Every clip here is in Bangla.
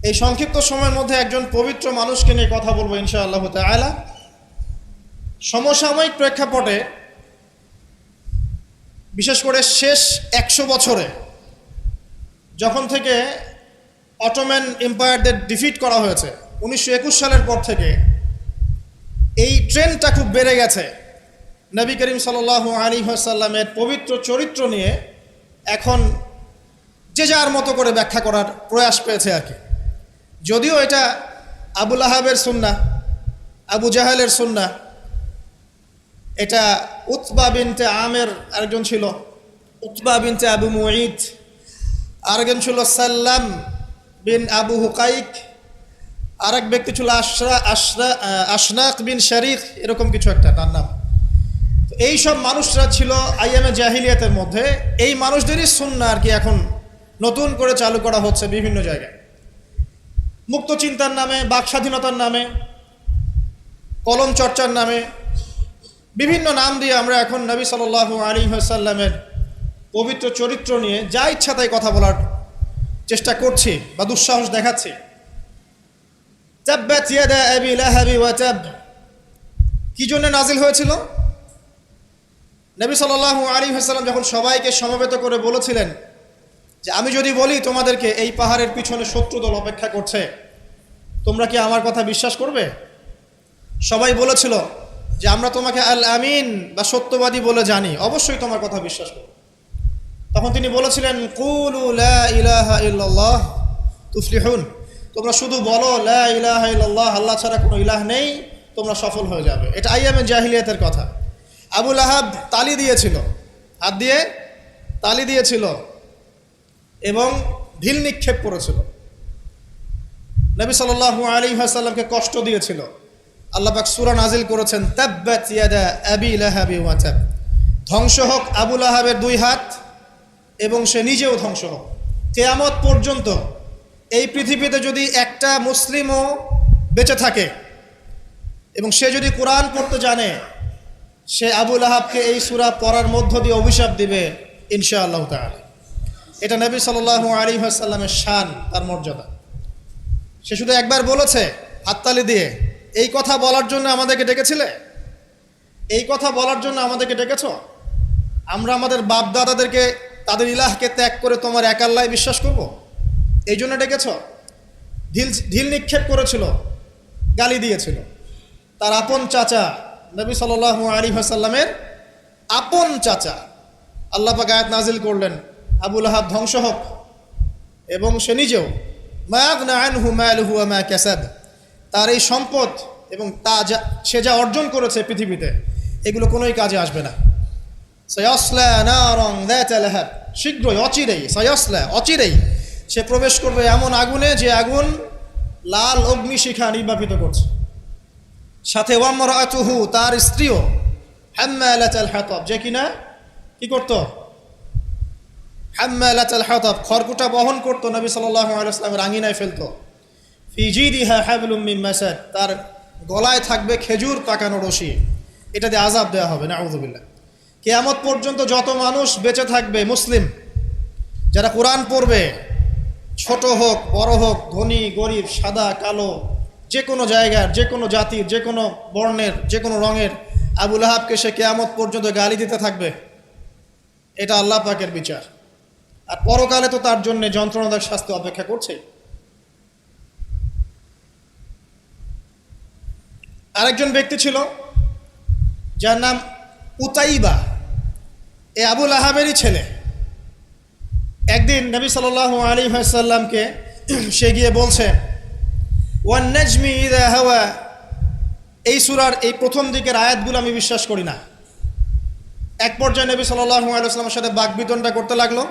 এই সংক্ষিপ্ত সময়ের মধ্যে একজন পবিত্র মানুষকে নিয়ে কথা বলবো ইনশাআল্লাহ তাআলা। সমসাময়িক প্রেক্ষাপটে বিশেষ করে শেষ 100 বছরে যখন থেকে অটোম্যান এম্পায়ারদের ডিফিট করা হয়েছে 1921 সালের পর থেকে এই ট্রেন্ডটা খুব বেড়ে গেছে। নবী করিম সাল্লাল্লাহু আলাইহি ওয়াসাল্লামের পবিত্র চরিত্র নিয়ে এখন যে যার মতো করে ব্যাখ্যা করার প্রয়াস পেয়েছে আর কি। যদিও এটা আবু লাহাবের সুন্নাহ, আবু জাহেলের সুন্নাহ, এটা উতবা বিনতে আমের আরেকজন ছিল, উতবা বিনতে আবু মুঈদ, আরেকজন ছিল সাল্লাম বিন আবু হুকাইক, আরেক ব্যক্তি ছিল আশনাক বিন শারিক, এরকম কিছু একটা তার নাম। এই সব মানুষরা ছিল আইয়ামে জাহিলিয়াতের মধ্যে। এই মানুষদেরই সুন্নাহ আর কি এখন নতুন করে চালু করা হচ্ছে বিভিন্ন জায়গায়, মুক্ত চিন্তার নামে, বাক স্বাধীনতার নামে, কলম চর্চার নামে, বিভিন্ন নাম দিয়ে আমরা এখন নবী সাল্লাল্লাহু আলাইহি ওয়াসাল্লামের পবিত্র চরিত্র নিয়ে যা ইচ্ছা তাই কথা বলার চেষ্টা করছি বা দুঃসাহস দেখাচ্ছি। তাব্বাত ইয়াদা আবি লাহাবি ওয়া তাব কি জন্য নাজিল হয়েছিল? নবী সাল্লাল্লাহু আলাইহি ওয়াসাল্লাম যখন সবাইকে সমবেত করে বলেছিলেন যে আমি যদি বলি তোমাদেরকে এই পাহাড়ের পিছনে শত্রু দল অপেক্ষা করছে, তোমরা কি আমার কথা বিশ্বাস করবে? সবাই বলেছিল যে আমরা তোমাকে আল আমিন বা সত্যবাদী বলে জানি, অবশ্যই তোমার কথা বিশ্বাস করব। তখন তিনি বলেছিলেন কুলু লা ইলাহা ইল্লাল্লাহ তুফলিহুন, তোমরা শুধু বলো লা ইলাহা ইল্লাল্লাহ, আল্লাহ ছাড়া কোনো ইলাহ নেই, তোমরা সফল হয়ে যাবে। এটা আইয়ামে জাহিলিয়াতের কথা। আবু লাহাব তালি দিয়েছিল, হাত দিয়ে তালি দিয়েছিল এবং ঢিল নিক্ষেপ করেছিল, নবী সাল্লাল্লাহু আলাইহি ওয়াসাল্লামকে কষ্ট দিয়েছিল। আল্লাহ পাক সূরা নাজিল করেছেন তাব্বাত ইয়াদা আবি লাহাবি ওয়া তাব, ধ্বংস হোক আবু লাহাবের দুই হাত এবং সে নিজেও ধ্বংস হোক। কিয়ামত পর্যন্ত এই পৃথিবীতে যদি একটা মুসলিমও বেঁচে থাকে এবং সে যদি কোরআন পড়তে জানে, সে আবু লাহাবকে এই সূরা পড়ার মধ্য দিয়ে অভিশাপ দিবে ইনশাআল্লাহ তাআলা। এটা নবী সাল্লাল্লাহু আলাইহি ওয়াসাল্লামের শান, তার মর্যাদা। সে শুধু একবার বলেছে হাততালি দিয়ে, এই কথা বলার জন্য আমাদেরকে ডেকেছিলে? এই কথা বলার জন্য আমাদেরকে ডেকেছ? আমরা আমাদের বাপ দাদাদেরকে, তাদের ইলাহকে ত্যাগ করে তোমার এক আল্লাহয় বিশ্বাস করব, এই জন্য ডেকেছ? ঢিল নিক্ষেপ করেছিল, গালি দিয়েছিল। তার আপন চাচা নবী সাল্লাল্লাহু আলাইহি ওয়াসাল্লামের আপন চাচা, আল্লাহ পাক আয়াত নাজিল করলেন আবু লাহাব ধ্বংস হোক এবং সে নিজেও মা আগনা আনহু মালুহু ওয়া মা কাসাব, তার এই সম্পদ এবং সে যা অর্জন করেছে পৃথিবীতে, এগুলো কোনোই কাজে আসবে না। সায়াসলা নারান যাতা লাহাব, শীঘ্রই অচিরেই সে প্রবেশ করবে এমন আগুনে যে আগুন লাল অগ্নিশিখা নির্বাপিত করছে। সাথে ওয়ামরাতুহু, তার স্ত্রীও, হাম্মালাতাল হাতাব, যে কিনা কি করত? হাম্মালাতাল হাতাব, খড়কুটা বহন করত, নবী সাল্লাল্লাহু আলাইহি ওয়াসাল্লামের আঙিনায় ফেলত। ফি জিদিহা হাবলুম মিন মাসাদ, তার গলায় থাকবে খেজুর পাকানো রশি, এটা দিয়ে আযাব দেওয়া হবে, নাউযুবিল্লাহ। কিয়ামত পর্যন্ত যত মানুষ বেঁচে থাকবে মুসলিম, যারা কোরআন পড়বে, ছোট হোক বড় হোক, ধনী গরিব, সাদা কালো, যে কোনো জায়গার, যে কোনো জাতির, যে কোনো বর্ণের, যে কোনো রঙের, আবু লাহাবকে সে কিয়ামত পর্যন্ত গালি দিতে থাকবে। এটা আল্লাহ পাকের বিচার। আর পরকালে তো তার জন্য যন্ত্রণাদায়ক শাস্তি অপেক্ষা করছে। আরেকজন ব্যক্তি ছিল যার নাম উতাইবা, এ আবু লাহাবেরই ছেলে। একদিন নবী সাল্লাল্লাহু আলাইহি ওয়াসাল্লামকে সে গিয়ে বলছে ওয়ান নাজমি ইযা হাওয়া, এই সূরার এই প্রথম দিকের আয়াতগুলো আমি বিশ্বাস করি না। এক পর্যায়ে নবী সাল্লাল্লাহু আলাইহি ওয়াসাল্লামের সাথে বাকবিতণ্ডা করতে লাগলো।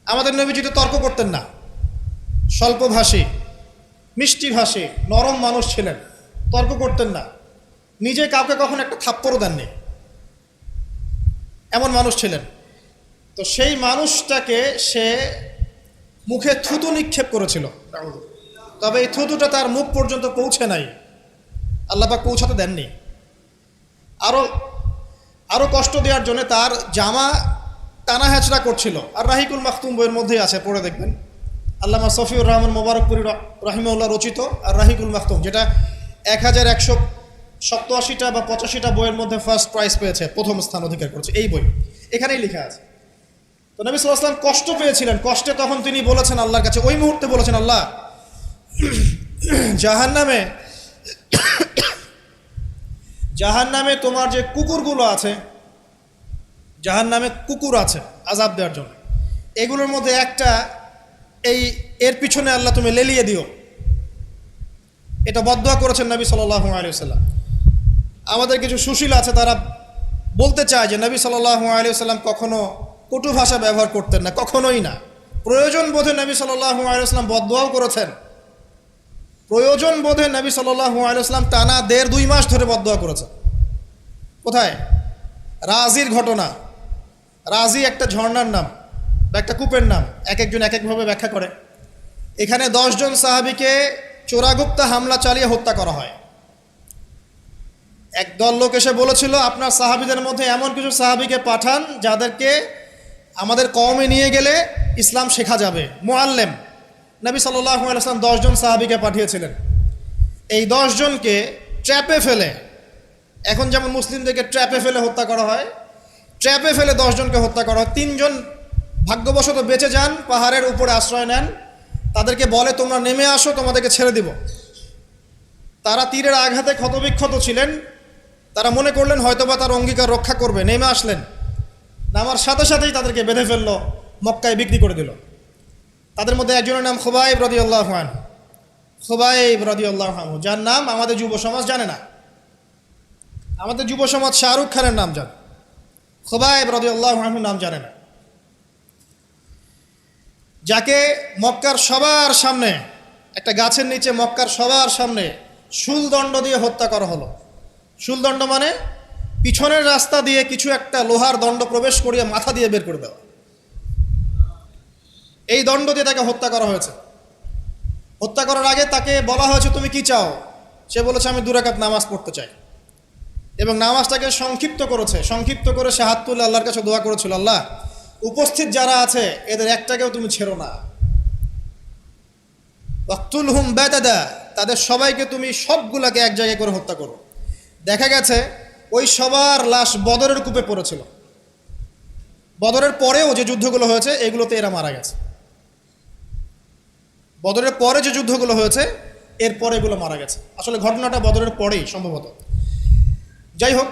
আমাদের নবীজি তো তর্ক করতেন না, স্বল্পভাষী, মিষ্টিভাষী, নরম মানুষ ছিলেন, তর্ক করতেন না, নিজে কাউকে কখনো একটা থাপ্পড়ও দেননি, এমন মানুষ ছিলেন। তো সেই মানুষটাকে সে মুখে থুতু নিক্ষেপ করেছিল, তবে এই থুতুটা তার মুখ পর্যন্ত পৌঁছে নাই, আল্লাহ পাক পৌঁছাতে দেননি। আরও কষ্ট দেওয়ার জন্য তার জামা টানা হেঁচড়া করছিল। আর রাহিকুল মাখতুম বইয়ের মধ্যেই আছে, পড়ে দেখবেন। আল্লামা সফিউর রহমান মোবারকপুরি রাহিমাহুল্লাহ রচিত আর রাহিকুল মাখতুম, যেটা 1187টা বা 85টা বইয়ের মধ্যে ফার্স্ট প্রাইজ পেয়েছে, প্রথম স্থান অধিকার করেছে এই বই। এখানেই লেখা আছে। তো নবী সাল্লাল্লাহু আলাইহি ওয়াসাল্লাম কষ্ট পেয়েছিলেন। কষ্টে তখন তিনি বলেছেন আল্লাহর কাছে, ওই মুহূর্তে বলেছেন, আল্লাহ, জাহান্নামে তোমার যে কুকুরগুলো আছে, জাহান্নামে কুকুর আছে আযাব দেওয়ার জন্য, এগুলোর মধ্যে একটা এর পিছনে আল্লাহ তুমি লেলিয়ে দিও। এটা বদদুয়া করেছেন নবী সাল্লাল্লাহু আলাইহি ওয়াসাল্লাম। আমাদের কিছু সুশীল আছে, তারা বলতে চায় যে নবী সাল্লাল্লাহু আলাইহি ওয়াসাল্লাম কখনো কটু ভাষা ব্যবহার করতেন না, কখনোই না। প্রয়োজন বোধে নবী সাল্লাল্লাহু আলাইহি ওয়াসাল্লাম বদদুয়াও করেছেন। প্রয়োজন বোধে নবী সাল্লাল্লাহু আলাইহি ওয়াসাল্লাম টানা 1.5-2 মাস ধরে বদদুয়া করেছেন। কোথায়? রাজির ঘটনা। রাজি একটা ঝর্ণার নাম বা একটা কূপের নাম, এক একজন এক একভাবে ব্যাখ্যা করে। এখানে 10 জন সাহাবীকে চোরাগুপ্তা হামলা চালিয়ে হত্যা করা হয়। একদল লোক এসে বলেছিল, আপনার সাহাবীদের মধ্যে এমন কিছু সাহাবীকে পাঠান যাদেরকে আমাদের কওমে নিয়ে গেলে ইসলাম শেখা যাবে, মুআল্লিম। নবী সাল্লাল্লাহু আলাইহি ওয়াসাল্লাম 10 জন সাহাবীকে পাঠিয়েছিলেন। এই 10 জনকে ট্র্যাপে ফেলে, এখন যেমন মুসলিমদেরকে ট্র্যাপে ফেলে হত্যা করা হয়, ট্র্যাপে ফেলে 10 জনকে হত্যা করা হয়। 3 জন ভাগ্যবশত বেঁচে যান, পাহাড়ের উপরে আশ্রয় নেন। তাদেরকে বলে, তোমরা নেমে আসো, তোমাদেরকে ছেড়ে দিব। তারা তীরের আঘাতে ক্ষতবিক্ষত ছিলেন। তারা মনে করলেন হয়তোবা তার অঙ্গীকার রক্ষা করবে, নেমে আসলেন। নামার সাথে সাথেই তাদেরকে বেঁধে ফেললো, মক্কায় বিক্রি করে দিল। তাদের মধ্যে একজনের নাম খুবাইব রাদিয়াল্লাহু আনহু। খুবাইব রাদিয়াল্লাহু আনহু, যার নাম আমাদের যুব সমাজ জানে না। আমাদের যুব সমাজ শাহরুখ খানের নাম জানে, খুবাইব রাদিয়াল্লাহু আনহুর নাম জানে না। যাকে মক্কার সবার সামনে, একটা গাছের নিচে মক্কার সবার সামনে শুলদণ্ড দিয়ে হত্যা করা হলো। শুলদণ্ড মানে পিছনের রাস্তা দিয়ে কিছু একটা লোহার দণ্ড প্রবেশ করিয়ে মাথা দিয়ে বের করে দেওয়া। এই দণ্ড দিয়ে তাকে হত্যা করা হয়েছে। হত্যা করার আগে তাকে বলা হয়েছে, তুমি কি চাও? সে বলেছে, আমি 2 রাকাত নামাজ পড়তে চাই। এবং নামাজটাকে সংক্ষিপ্ত করেছে। সংক্ষিপ্ত করে সে হাত তুলে আল্লাহর কাছে দোয়া করেছিল, আল্লাহ, উপস্থিত যারা আছে এদের একটাকেও তুমি ছেড়ো না। ওয়াকতুলহুম বাদাদা, তাদের সবাইকে তুমি সবগুলাকে এক জায়গায় করে হত্যা করো। দেখা গেছে ওই সবার লাশ বদরের কূপে পড়েছিল। বদরের পরেও যে যুদ্ধগুলো হয়েছে এগুলোতে এরা মারা গেছে। বদরের পরে যে যুদ্ধগুলো হয়েছে এরপরে এগুলো মারা গেছে। আসলে ঘটনাটা বদরের পরেই সম্ভবত। যাই হোক,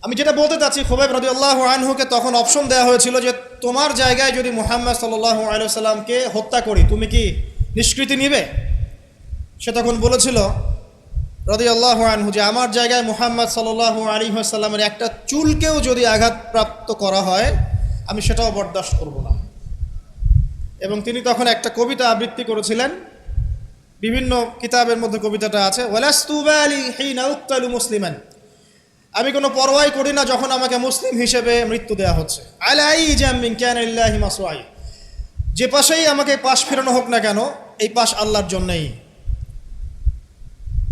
আমি যেটা বলতে চাচ্ছি, খুবাইব রাদিয়াল্লাহু আনহুকে তখন অপশন দেওয়া হয়েছিল যে তোমার জায়গায় যদি মুহাম্মদ সাল্লাল্লাহু আলাইহি ওয়াসাল্লামকে হত্যা করি, তুমি কি নিষ্কৃতি নিবে? সে তখন বলেছিল রাদিয়াল্লাহু আনহু যে আমার জায়গায় মুহাম্মদ সাল্লাল্লাহু আলাইহি ওয়াসাল্লামের একটা চুলকেও যদি আঘাতপ্রাপ্ত করা হয় আমি সেটাও বরদাস্ত করব না। এবং তিনি তখন একটা কবিতা আবৃত্তি করেছিলেন, বিভিন্ন কিতাবের মধ্যে কবিতাটা আছে, ওয়ালাস্তু বালি হিনা উক্তালু মুসলিমান, আমি কোনো পরোয়াই করি না যখন আমাকে মুসলিম হিসেবে মৃত্যু দেওয়া হচ্ছে। আলাই জামিন কানাল্লাহি মাসওয়াই, যে পাশেই আমাকে পাশ ফেরানো হোক না কেন, এই পাশ আল্লাহর জন্যই।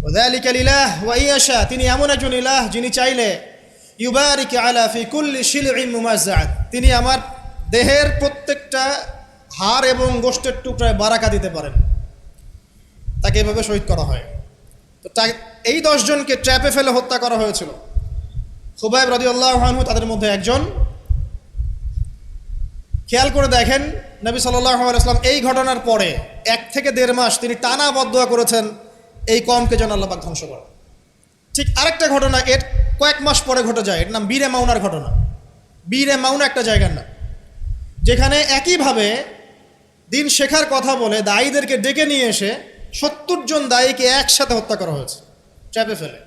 ওয়াযালিকা লিলাহ ওয়া ইয়াশা, তিনি এমন একজন ইলাহ যিনি চাইলে ইউবারিক আলা ফি কুল্লি শিলইন মুমাজ্জাত, তিনি আমার দেহের প্রত্যেকটা হাড় এবং গোশতের টুকরায় বারাকা দিতে পারেন। তাকে এভাবে শহীদ করা হয়। তো এই 10 জনকে ট্র্যাপে ফেলে হত্যা করা হয়েছিল। খুবাইব রাদিয়াল্লাহু আনহু তাদের মধ্যে একজন। খেয়াল করে দেখেন, নবী সাল্লাল্লাহু আলাইহি ওয়াসাল্লাম এই ঘটনার পরে 1 থেকে 1.5 মাস তিনি টানা বদদুয়া করেছেন এই কওমকে যেন আল্লাহ পাক ধ্বংস করে। ঠিক আরেকটা ঘটনা এর কয়েক মাস পরে ঘটে যায়, এর নাম বীরে মাউনার ঘটনা। বীরে মাউনা একটা জায়গার নাম, যেখানে একইভাবে দিন শেখার কথা বলে দায়ীদেরকে ডেকে নিয়ে এসে 70 জন দায়ীকে একসাথে হত্যা করা হয়েছে ট্র্যাপে ফেলে।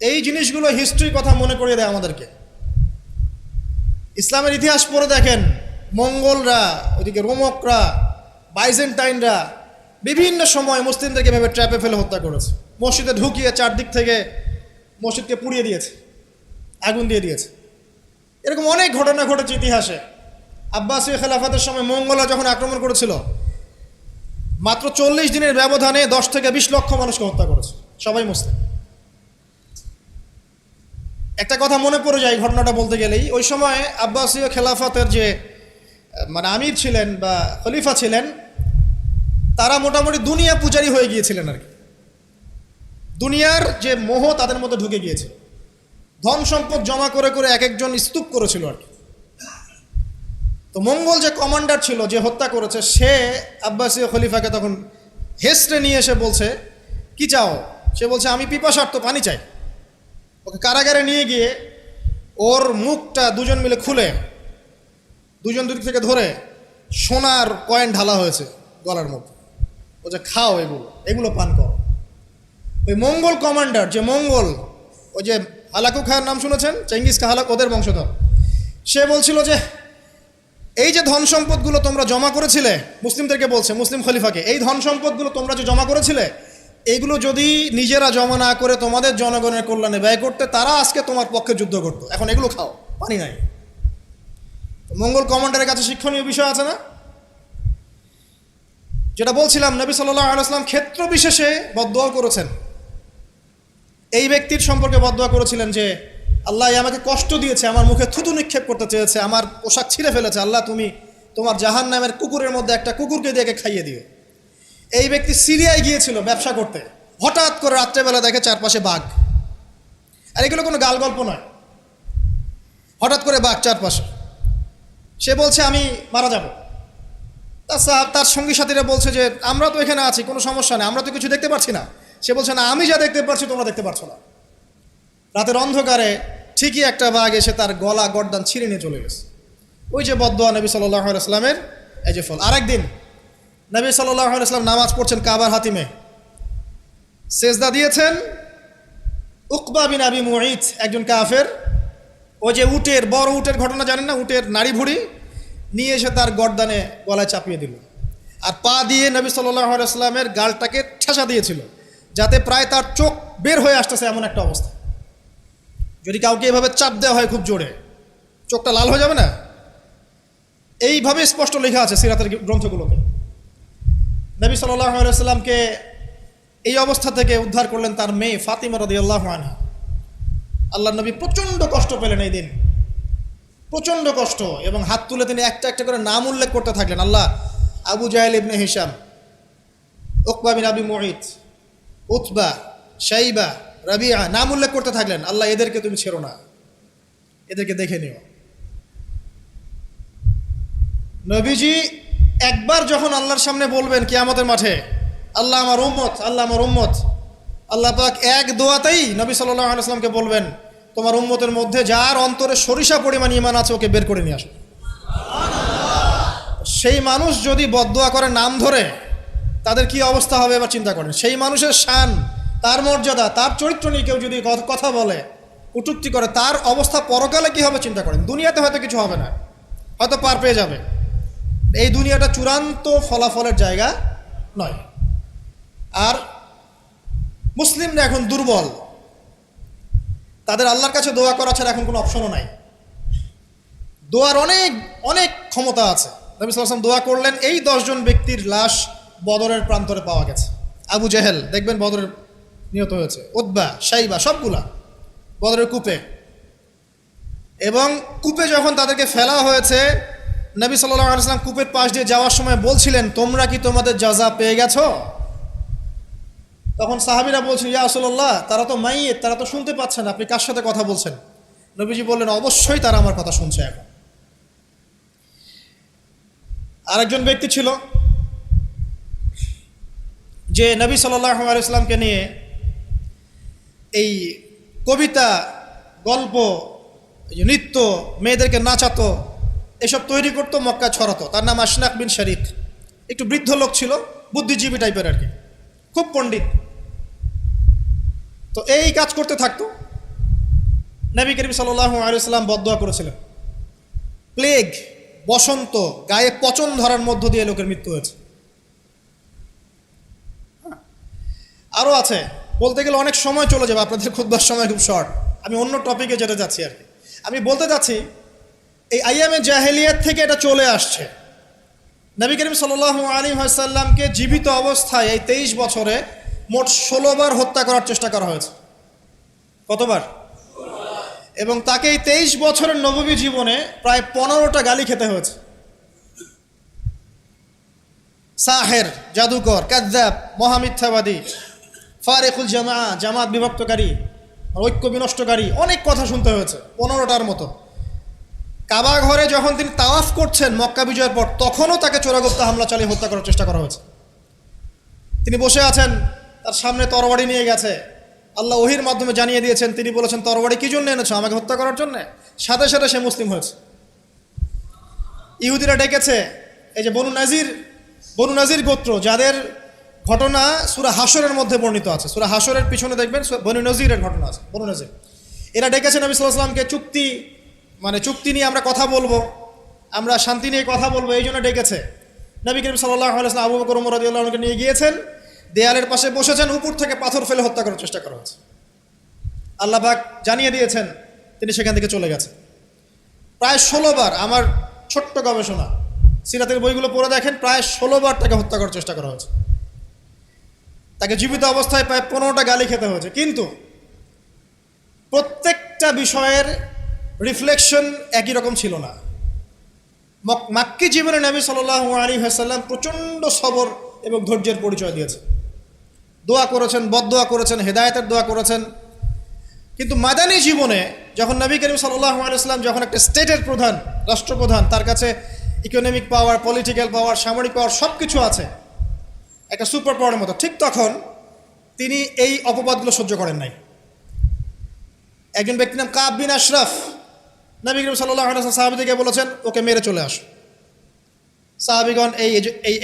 এই জিনিসগুলো হিস্ট্রির কথা মনে করিয়ে দেয় আমাদেরকে। ইসলামের ইতিহাস পড়ে দেখেন, মঙ্গলরা, ওইদিকে রোমকরা, বাইজেন্টাইনরা বিভিন্ন সময় মুসলিমদেরকে ভেবে ট্র্যাপে ফেলে হত্যা করেছে। মসজিদে ঢুকিয়ে চারদিক থেকে মসজিদকে পুড়িয়ে দিয়েছে, আগুন দিয়ে দিয়েছে। এরকম অনেক ঘটনা ঘটেছে ইতিহাসে। আব্বাসীয় খেলাফতের সময় মঙ্গলরা যখন আক্রমণ করেছিল, মাত্র 40 দিনের ব্যবধানে 10 থেকে 20 লক্ষ মানুষকে হত্যা করেছে, সবাই মুসলিম। একটা কথা মনে পড়ে যায় ঘটনাটা বলতে গেলেই, ওই সময় আব্বাসীয় খেলাফতের যে মানে আমির ছিলেন বা খলিফা ছিলেন, তারা মোটামুটি দুনিয়া পূজারী হয়ে গিয়েছিলেন আর কি। দুনিয়ার যে মোহ তাদের মধ্যে ঢুকে গিয়েছে, ধন সম্পদ জমা করে করে এক একজন স্তূপ করেছিল আর কি। তো মঙ্গল যে কমান্ডার ছিল, যে হত্যা করেছে, সে আব্বাসীয় খলিফাকে তখন হেসড়ে নিয়ে এসে বলছে, কি চাও? সে বলছে, আমি পিপাসার্ত, পানি চাই। ওকে কারাগারে নিয়ে গিয়ে ওর মুখটা দুজন মিলে খুলে, দুজন দুদিক থেকে ধরে সোনার কয়েন ঢালা হয়েছে গলার মধ্যে। ও যে খাও, এগুলো পান করো। ওই মঙ্গল কমান্ডার, যে মঙ্গল, ওই যে হালাকু খায়ের নাম শুনেছেন, চেঙ্গিস খা হালাক, ওদের বংশধর, সে বলছিল যে এই যে ধন সম্পদগুলো তোমরা জমা করেছিলে, মুসলিমদেরকে বলছে, মুসলিম খলিফাকে, এই ধন সম্পদগুলো তোমরা যে জমা করেছিলে, এইগুলো যদি নিজেরা জমা না করে তোমাদের জনগণের কল্যাণে ব্যয় করতে, তারা আজকে তোমার পক্ষে যুদ্ধ করতো। এখন এগুলো খাও, পানি নাই। মঙ্গল কমান্ডারের কাছে শিক্ষণীয় বিষয় আছে না? যেটা বলছিলাম, নবী সাল্লাল্লাহু আলাইহি ওয়াসাল্লাম ক্ষেত্র বিশেষে বদদুয়া করেছেন। এই ব্যক্তির সম্পর্কে বদদুয়া করেছিলেন যে আল্লাহ আমাকে কষ্ট দিয়েছে, আমার মুখে থুতু নিক্ষেপ করতে চেয়েছে, আমার পোশাক ছিঁড়ে ফেলেছে, আল্লাহ তুমি তোমার জাহান্নামের কুকুরের মধ্যে একটা কুকুরকে দিয়ে খাইয়ে দিও। এই ব্যক্তি সিরিয়ায় গিয়েছিল ব্যবসা করতে, হঠাৎ করে রাত্রেবেলা দেখে চারপাশে বাঘ। আর এগুলো কোনো গাল গল্প নয়, হঠাৎ করে বাঘ চারপাশে। সে বলছে আমি মারা যাব। তার সঙ্গী সাথীরা বলছে যে আমরা তো এখানে আছি, কোনো সমস্যা নেই, আমরা তো কিছু দেখতে পাচ্ছি না। সে বলছে না, আমি যা দেখতে পাচ্ছি তোমরা দেখতে পাচ্ছ না। রাতের অন্ধকারে ঠিকই একটা বাঘ এসে তার গলা গর্দান ছিঁড়ে নিয়ে চলে গেছে। ওই যে বদদুয়া নবী সাল্লাল্লাহু আলাইহি ওয়াসাল্লামের, এই যে ফল। আরেকদিন নবী সাল্লাল্লাহু আলাইহি ওয়াসাল্লাম নামাজ পড়ছেন কাবার হাতিমে, সেজদা দিয়েছেন। উকবা বিন আবি মুঈত, একজন কাফের, ওই যে উটের, বড় উটের ঘটনা জানেন না, উটের নাড়ি ভুড়ি নিয়ে এসে তার গর্দানে গলায় চাপিয়ে দিল, আর পা দিয়ে নবী সাল্লাল্লাহু আলাইহি ওয়াসাল্লামের গালটাকে ঠেসা দিয়েছিল, যাতে প্রায় তার চোখ বের হয়ে আসতেছে এমন একটা অবস্থা। যদি কাউকে এভাবে চাপ দেওয়া হয় খুব জোরে, চোখটা লাল হয়ে যাবে না? এইভাবে স্পষ্ট লেখা আছে সিরাতের গ্রন্থগুলোতে। নবী সাল্লাল্লাহু আলাইহি ওয়াসাল্লামকে এই অবস্থা থেকে উদ্ধার করলেন তার মেয়ে ফাতিমা রাদিয়াল্লাহু আনহা। আল্লাহর নবী প্রচণ্ড কষ্ট পেলেন এই দিন, প্রচণ্ড কষ্ট, এবং হাত তুলে তিনি একটা একটা করে নাম উল্লেখ করতে থাকলেন। আল্লাহ, আবু জাহেল ইবনে হিশাম, উকবা বিন আবি মুঈত, উতবা, শাইবা, রাবিআ, নাম উল্লেখ করতে থাকলেন। আল্লাহ, এদেরকে তুমি ছেড়ো না, এদেরকে দেখে নিও। নবীজি একবার যখন আল্লাহর সামনে বলবেন কিয়ামতের মাঠে, আল্লাহ আমার উম্মত, আল্লাহ আমার উম্মত, আল্লাহ পাক এক দোয়াতেই নবী সাল্লাল্লাহু আলাইহি ওয়াসাল্লামকে বলবেন, তোমার উম্মতের মধ্যে যার অন্তরে সরিষা পরিমাণ ঈমান আছে ওকে বের করে নিয়ে আসো। সেই মানুষ যদি বদদুয়া করে নাম ধরে, তাদের কি অবস্থা হবে এবার চিন্তা করেন। সেই মানুষের শান, তার মর্যাদা, তার চরিত্র নিয়ে কেউ যদি কথা বলে, কটূক্তি করে, তার অবস্থা পরকালে কি হবে চিন্তা করেন। দুনিয়াতে হয়তো কিছু হবে না, হয়তো পার পেয়ে যাবে, এই দুনিয়াটা চূড়ান্ত ফলাফলের জায়গা নয়। আর মুসলিমরা এখন দুর্বল, তাদের আল্লাহর কাছে দোয়া করা ছাড়া এখন কোনো অপশনও নাই। দোয়ার অনেক অনেক ক্ষমতা আছে। নবী সাল্লাল্লাহু আলাইহি ওয়াসাল্লাম দোয়া করলেন, এই 10 জন ব্যক্তির লাশ বদরের প্রান্তরে পাওয়া গেছে। আবু জেহেল দেখবেন বদরের নিহত হয়েছে, উতবা, শাইবা, সবগুলা বদরের কূপে। এবং কূপে যখন তাদেরকে ফেলা হয়েছে, নবী সাল্লাল্লাহু আলাইহি ওয়াসাল্লাম কূপের পাশ দিয়ে যাওয়ার সময় বলছিলেন, তোমরা কি তোমাদের জাযা পেয়ে গেছো? তখন সাহাবীরা বলছেন, ইয়া রাসূলুল্লাহ, তারা তো মাইয়িত, তারা তো শুনতে পাচ্ছে না, আপনি কার সাথে কথা বলছেন? নবীজি বললেন, অবশ্যই তারা আমার কথা শুনছে এখন। আরেকজন ব্যক্তি ছিল যে নবী সাল্লাল্লাহু আলাইহি ওয়াসাল্লামকে নিয়ে এই কবিতা, গল্প, নৃত্য, মেয়েদেরকে নাচাতো, এসব তৈরি করতো, মক্কা ছড়াতো। তার নাম আশনাক বিন শারিক। একটু বৃদ্ধ লোক ছিল, বুদ্ধিজীবী টাইপের আর কি, খুব পণ্ডিত। তো এই কাজ করতে থাকতো। নবী করিম সাল্লাল্লাহু আলাইহি ওয়াসাল্লাম বদদুয়া করেছিলেন, প্লেগ, বসন্ত, গায়ে পচন ধরার মধ্য দিয়ে লোকের মৃত্যু হয়েছে। আরও আছে, বলতে গেলে অনেক সময় চলে যাবে, আপনাদের খুতবার সময় খুব শর্ট। আমি অন্য টপিকে যেতে যাচ্ছি আর কি। আমি বলতে যাচ্ছি, এই আইয়ামে জাহেলিয়াত থেকে এটা চলে আসছে। নবী করিম সাল্লাল্লাহু আলাইহি ওয়াসাল্লামকে জীবিত অবস্থায় এই 23 বছরে মোট 16 বার হত্যা করার চেষ্টা করা হয়েছে। কতবার? এবং তাকে এই 23 বছরের নববী জীবনে প্রায় 15টা গালি খেতে হয়েছে। সাহের, জাদুকর, কাযযাব, মহামিথ্যাবাদী, ফারিকুল জামাত বিভক্তকারী, ঐক্য বিনষ্টকারী, অনেক কথা শুনতে হয়েছে, 15টার মতো। কাবা ঘরে যখন তিনি তাওয়াফ করছেন মক্কা বিজয়ের পর, তখনও তাকে চোরাগুপ্ত হামলা চালিয়ে হত্যা করার চেষ্টা করা হয়েছে। তিনি বসে আছেন, তার সামনে তরবারি নিয়ে গেছে, আল্লাহ ওহির মাধ্যমে জানিয়ে দিয়েছেন, তিনি বলেছেন তরবারি কি জন্য এনেছো? আমাকে হত্যা করার জন্যে। সাথে সাথে সে মুসলিম হয়েছে। ইহুদিরা ডেকেছে, এই যে বনু নাজির গোত্র, যাদের ঘটনা সূরা হাশরের মধ্যে বর্ণিত আছে, সূরা হাশরের পিছনে দেখবেন বনু নজিরের ঘটনা আছে। বনু নজির এরা ডেকেছে নবী সাল্লাল্লাহু আলাইহি ওয়াসাল্লামকে, চুক্তি নিয়ে আমরা কথা বলবো, আমরা শান্তি নিয়ে কথা বলবো, এই জন্য ডেকেছে। নবী করিম সাল্লাল্লাহু আলাইহি ওয়াসাল্লাম আবু বকর ওমর রাদিয়াল্লাহু আনহুকে নিয়ে গিয়েছেন, দেয়ালের পাশে বসেছেন, উপর থেকে পাথর ফেলে হত্যা করার চেষ্টা করা হয়েছে। আল্লাহ পাক জানিয়ে দিয়েছেন, তিনি সেখান থেকে চলে গেছেন। প্রায় 16 বার, আমার ছোট্ট গবেষণা, সিরাতের বইগুলো পড়ে দেখেন, প্রায় 16 বার তাকে হত্যা করার চেষ্টা করা হয়েছে। তাকে জীবিত অবস্থায় প্রায় 15টা গালি খেতে হয়েছে। কিন্তু প্রত্যেকটা বিষয়ের রিফ্লেকশন একই রকম ছিল না। মাক্কি জীবনে নবী সাল্লাল্লাহু আলাইহি ওয়াসাল্লাম প্রচণ্ড সবর এবং ধৈর্যের পরিচয় দিয়েছে। দোয়া করেছেন, বদদোয়া করেছেন, হেদায়েতের দোয়া করেছেন। কিন্তু মাদানী জীবনে যখন নবী করিম সাল্লাল্লাহু আলাইহি ওয়াসাল্লাম যখন একটা স্টেটের প্রধান, রাষ্ট্রপ্রধান, তার কাছে ইকোনমিক পাওয়ার, পলিটিক্যাল পাওয়ার, সামরিক পাওয়ার সব কিছু আছে, একটা সুপার পাওয়ারের মতো, ঠিক তখন তিনি এই অপবাদগুলো সহ্য করেন নাই। একজন ব্যক্তির নাম কাব বিন আশরাফ, নবী করিম সাল্লাল্লাহু আলাইহি ওয়াসাল্লাম সাহাবীদেরকে বলেছেন, ওকে মেরে চলে আসো। সাহাবীগণ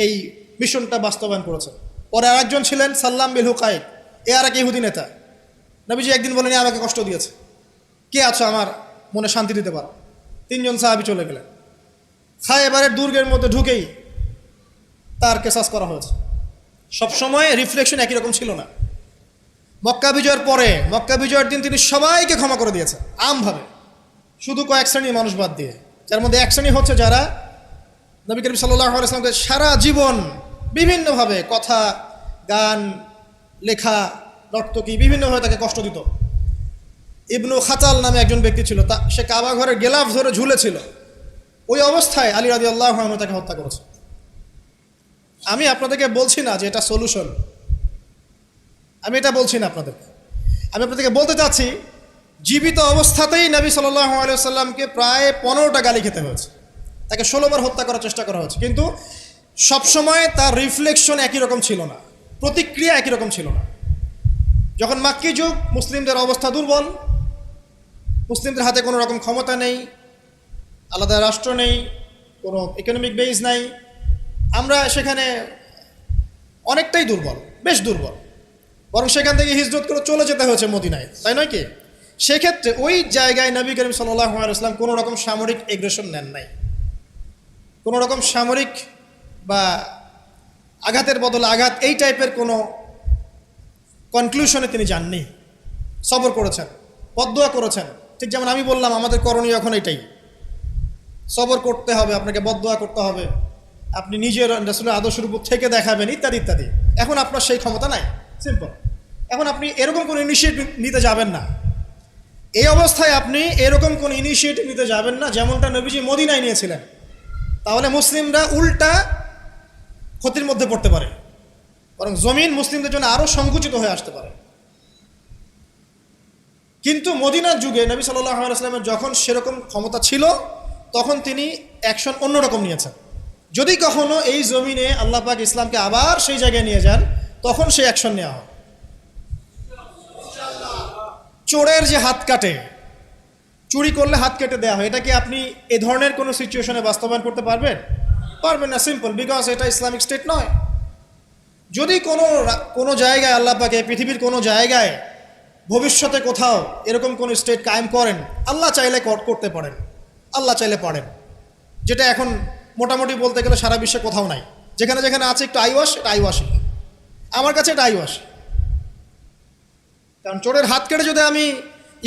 এই মিশনটা বাস্তবায়ন করেছেন। পরে আরেকজন ছিলেন সাল্লাম বিল হুকাইক, আর এক ইহুদি নেতা। নবীজি একদিন বলেন, আমাকে কষ্ট দিয়েছে, কে আছো আমার মনে শান্তি দিতে পারো? 3 জন সাহাবী চলে গেলেন। খায়বারের দুর্গের মধ্যে ঢুকেই তার কেসাস করা হয়েছে। সবসময় রিফ্লেকশন একই রকম ছিল না। মক্কা বিজয়ের পরে, মক্কা বিজয়ের দিন তিনি সবাইকে ক্ষমা করে দিয়েছেন আমভাবে, শুধু কয়েক শ্রেণীর মানুষ বাদ দিয়ে, যার মধ্যে এক শ্রেণী হচ্ছে যারা নবী করিম সাল্লাল্লাহু আলাইহি ওয়াসাল্লামকে সারা জীবন বিভিন্নভাবে কথা, গান, লেখা, নর্তকী বিভিন্নভাবে তাকে কষ্ট দিত। ইবনু খাতাল নামে একজন ব্যক্তি ছিল, সে কাবা ঘরের গেলাফ ধরে ঝুলেছিল। ওই অবস্থায় আলী রাদিয়াল্লাহু আনহু তাকে হত্যা করেছে। আমি আপনাদেরকে বলছি না যে এটা সলিউশন, আমি এটা বলছি না আপনাদেরকে। আমি আপনাদেরকে বলতে চাচ্ছি, জীবিত অবস্থাতেই নবী সাল্লাল্লাহু আলাইহি ওয়াসাল্লামকে প্রায় 15টা গালি খেতে হয়েছে, তাকে 16 বার হত্যা করার চেষ্টা করা হয়েছে। কিন্তু সবসময় তার রিফ্লেকশন একই রকম ছিল না, প্রতিক্রিয়া একই রকম ছিল না। যখন মাক্কি যুগ, মুসলিমদের অবস্থা দুর্বল, মুসলিমদের হাতে কোনো রকম ক্ষমতা নেই, আলাদা রাষ্ট্র নেই, কোনো ইকোনমিক বেস নাই, আমরা সেখানে অনেকটাই দুর্বল, বেশ দুর্বল। বরং সেখান থেকে হিজরত করে চলে যেতে হয়েছে মদিনায়, তাই নয় কি? সেক্ষেত্রে ওই জায়গায় নবী করিম সাল্লাল্লাহু আলাইহি ওয়াসাল্লাম কোনো রকম সামরিক এগ্রেশন নেন নাই, কোনো রকম সামরিক বা আঘাতের বদলে আঘাত, এই টাইপের কোনো কনক্লুশনে তিনি যাননি। সবর করেছেন, বদদোয়া করেছেন। ঠিক যেমন আমি বললাম, আমাদের করণীয় এখন এটাই, সবর করতে হবে, আপনাকে বদদোয়া করতে হবে, আপনি নিজের রাসূলের আদর্শের উপর থেকে দেখাবেন, ইত্যাদি ইত্যাদি। এখন আপনার সেই ক্ষমতা নাই, সিম্পল। এখন আপনি এরকম কোনো ইনিশিয়েটিভ নিতে যাবেন না। এই অবস্থায় আপনি এরকম কোনো ইনিশিয়েটিভ নিতে যাবেন না যেমনটা নবীজি মদিনায় নিয়েছিলেন। তাহলে মুসলিমরা উল্টা ক্ষতির মধ্যে পড়তে পারে, বরং জমিন মুসলিমদের জন্য আরও সংকুচিত হয়ে আসতে পারে। কিন্তু মদিনার যুগে নবী সাল্লাল্লাহু আলাইহি ওয়াসাল্লামের যখন সেরকম ক্ষমতা ছিল, তখন তিনি অ্যাকশন অন্যরকম নিয়েছেন। যদি কখনো এই জমিনে আল্লাহ পাক ইসলামকে আবার সেই জায়গায় নিয়ে যান, তখন সেই অ্যাকশন নেওয়া হয়। চোরের যে হাত কাটে, চুরি করলে হাত কেটে দেওয়া হয়, এটা কি আপনি এ ধরনের কোনো সিচুয়েশনে বাস্তবায়ন করতে পারবেন? পারবেন না, সিম্পল, বিকজ এটা ইসলামিক স্টেট নয়। যদি কোনো জায়গায় আল্লাহ পাক পৃথিবীর কোনো জায়গায় ভবিষ্যতে কোথাও এরকম কোনো স্টেট কায়েম করেন, আল্লাহ চাইলে করতে পারেন, আল্লাহ চাইলে পারেন, যেটা এখন মোটামুটি বলতে গেলে সারা বিশ্বে কোথাও নাই। যেখানে যেখানে আছে একটু আইওয়াশ, এটা আইওয়াশই, আমার কাছে এটা আইওয়াশ। কারণ চোরের হাত কেটে যদি আমি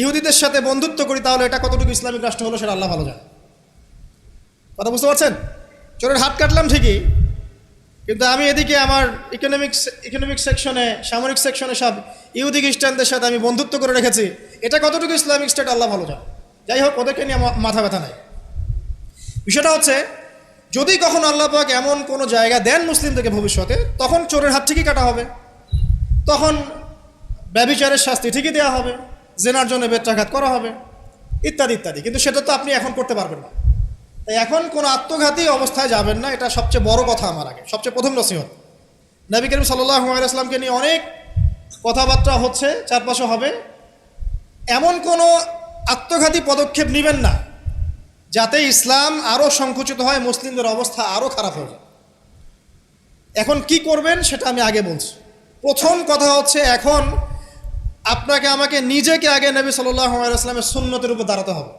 ইহুদিদের সাথে বন্ধুত্ব করি, তাহলে এটা কতটুকু ইসলামিক রাষ্ট্র হলো সেটা আল্লাহ ভালো জানে। কথা বুঝতে পারছেন? চোরের হাত কাটলাম ঠিকই, কিন্তু আমি এদিকে আমার ইকোনমিক সেকশনে, সামরিক সেকশনে সব ইহুদি খ্রিস্টানদের সাথে আমি বন্ধুত্ব করে রেখেছি, এটা কতটুকু ইসলামিক স্টেট আল্লাহ ভালো জানে। যাই হোক, ওদেরকে নিয়ে মাথা ব্যথা নাই। বিষয়টা হচ্ছে, যদি কখনো আল্লাহ পাক এমন কোনো জায়গা দেন মুসলিমদেরকে ভবিষ্যতে, তখন চোরের হাত ঠিকই কাটা হবে, তখন ব্যভিচারের শাস্তি ঠিকই দেওয়া হবে, জেনার জন্য বেত্রাঘাত করা হবে, ইত্যাদি ইত্যাদি। কিন্তু সেটা তো আপনি এখন করতে পারবেন না। তাই এখন কোনো আত্মঘাতী অবস্থায় যাবেন না, এটা সবচেয়ে বড় কথা। আমার আগে সবচেয়ে প্রথম নসিহত, নবী করিম সাল্লাল্লাহু আলাইহি ওয়াসাল্লামকে নিয়ে অনেক কথাবার্তা হচ্ছে, চারপাশে হবে, এমন কোনো আত্মঘাতী পদক্ষেপ নেবেন না যাতে ইসলাম আরও সংকুচিত হয়, মুসলিমদের অবস্থা আরও খারাপ হয়ে যায়। এখন কি করবেন সেটা আমি আগে বলছি। প্রথম কথা হচ্ছে, এখন আপনাকে আমাকে নিজেকে আগে নবী সাল্লাল্লাহু আলাইহি ওয়াসাল্লামের সুন্নতের উপর দাঁড়াতে হবে।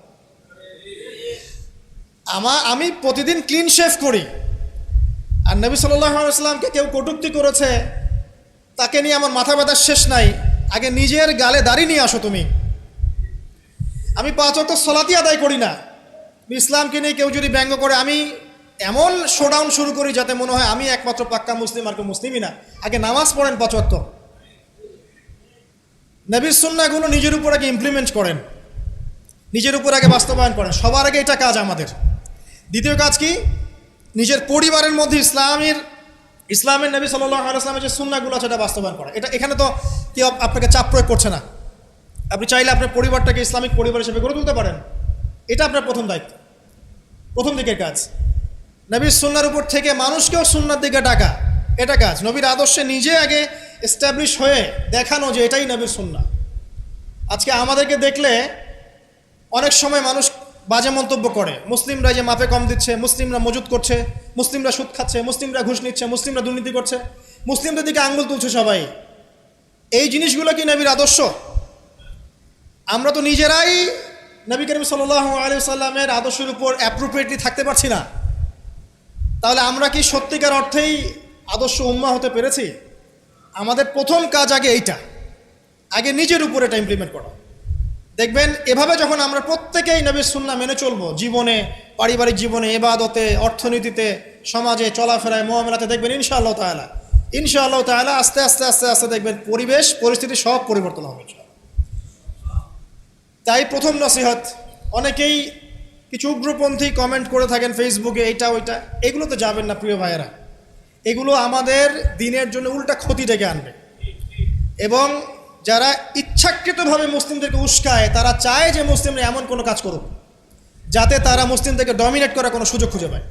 আমি প্রতিদিন ক্লিন শেভ করি, আর নবী সাল্লাল্লাহু আলাইহি ওয়াসাল্লামকে কেউ কটূক্তি করেছে, তাকে নিয়ে আমার মাথা ব্যথার শেষ নাই। আগে নিজের গালে দাড়ি নিয়ে আসো তুমি। আমি 5 ওয়াক্ত সালাতই আদায় করি না, ইসলামকে নিয়ে কেউ যদি ব্যঙ্গ করে, আমি এমন শোডাউন শুরু করি যাতে মনে হয় আমি একমাত্র পাক্কা মুসলিম, আর কেউ মুসলিমই না। আগে নামাজ পড়েন 5 ওয়াক্ত, নবীর সুন্নাহগুলো নিজের উপর আগে ইমপ্লিমেন্ট করেন, নিজের উপর আগে বাস্তবায়ন করেন। সবার আগে এটা কাজ আমাদের। দ্বিতীয় কাজ কি? নিজের পরিবারের মধ্যে ইসলামের নবী সাল্লাল্লাহু আলাইহি ওয়াসাল্লামের যে সুন্নাহগুলো আছে এটা বাস্তবায়ন করা। এখানে তো কেউ আপনাকে চাপ প্রয়োগ করছে না। আপনি চাইলে আপনার পরিবারটাকে ইসলামিক পরিবার হিসেবে গড়ে তুলতে পারেন। এটা আপনার প্রথম দায়িত্ব, প্রথম দিকের কাজ। নবীর সুন্নাহর উপর থেকে মানুষকেও সুন্নাহর দিকে ডাকা, এটা কাজ। নবীর আদর্শে নিজে আগে এস্টাবলিশ হয়ে দেখানো যে এটাই নবীর সুন্নাহ। আজকে আমাদেরকে দেখলে অনেক সময় মানুষ বাজে মন্তব্য করে, মুসলিমরা যে মাপে কম দিচ্ছে, মুসলিমরা মজুদ করছে, মুসলিমরা সুদ খাচ্ছে, মুসলিমরা ঘুষ নিচ্ছে, মুসলিমরা দুর্নীতি করছে, মুসলিমদের দিকে আঙ্গুল তুলছে সবাই। এই জিনিসগুলো কি নবীর আদর্শ? আমরা তো নিজেরাই নবী করিম সাল্লাল্লাহু আলাইহি ওয়াসাল্লামের আদর্শের উপর অ্যাপ্রোপ্রিয়েটলি থাকতে পারছি না, তাহলে আমরা কি সত্যিকার অর্থেই আদর্শ উম্মাহ হতে পেরেছি? আমাদের প্রথম কাজ আগে এইটা, আগে নিজের উপর এটা ইমপ্লিমেন্ট করা। দেখবেন এভাবে যখন আমরা প্রত্যেকেই নবীর সুন্নাহ মেনে চলবো, জীবনে, পারিবারিক জীবনে, ইবাদতে, অর্থনীতিতে, সমাজে, চলাফেরায়, মুআমালাতে, দেখবেন ইনশাআল্লাহ তাআলা আস্তে আস্তে আস্তে আস্তে দেখবেন পরিবেশ পরিস্থিতি সব পরিবর্তন হবে। তাই প্রথম নসিহত, অনেকেই কিছু উগ্রপন্থী কমেন্ট করে থাকেন ফেসবুকে, এইটা ওইটা, এগুলো তো যাবেন না প্রিয় ভাইয়েরা। এগুলো আমাদের দিনের জন্য উল্টা ক্ষতি ডেকে আনবে। এবং যারা ইচ্ছাকৃতভাবে মুসলিমদেরকে উস্কায়, তারা চায় যে মুসলিমরা এমন কোনো কাজ করুক যাতে তারা মুসলিমদেরকে ডমিনেট করার কোনো সুযোগ খুঁজে পায়।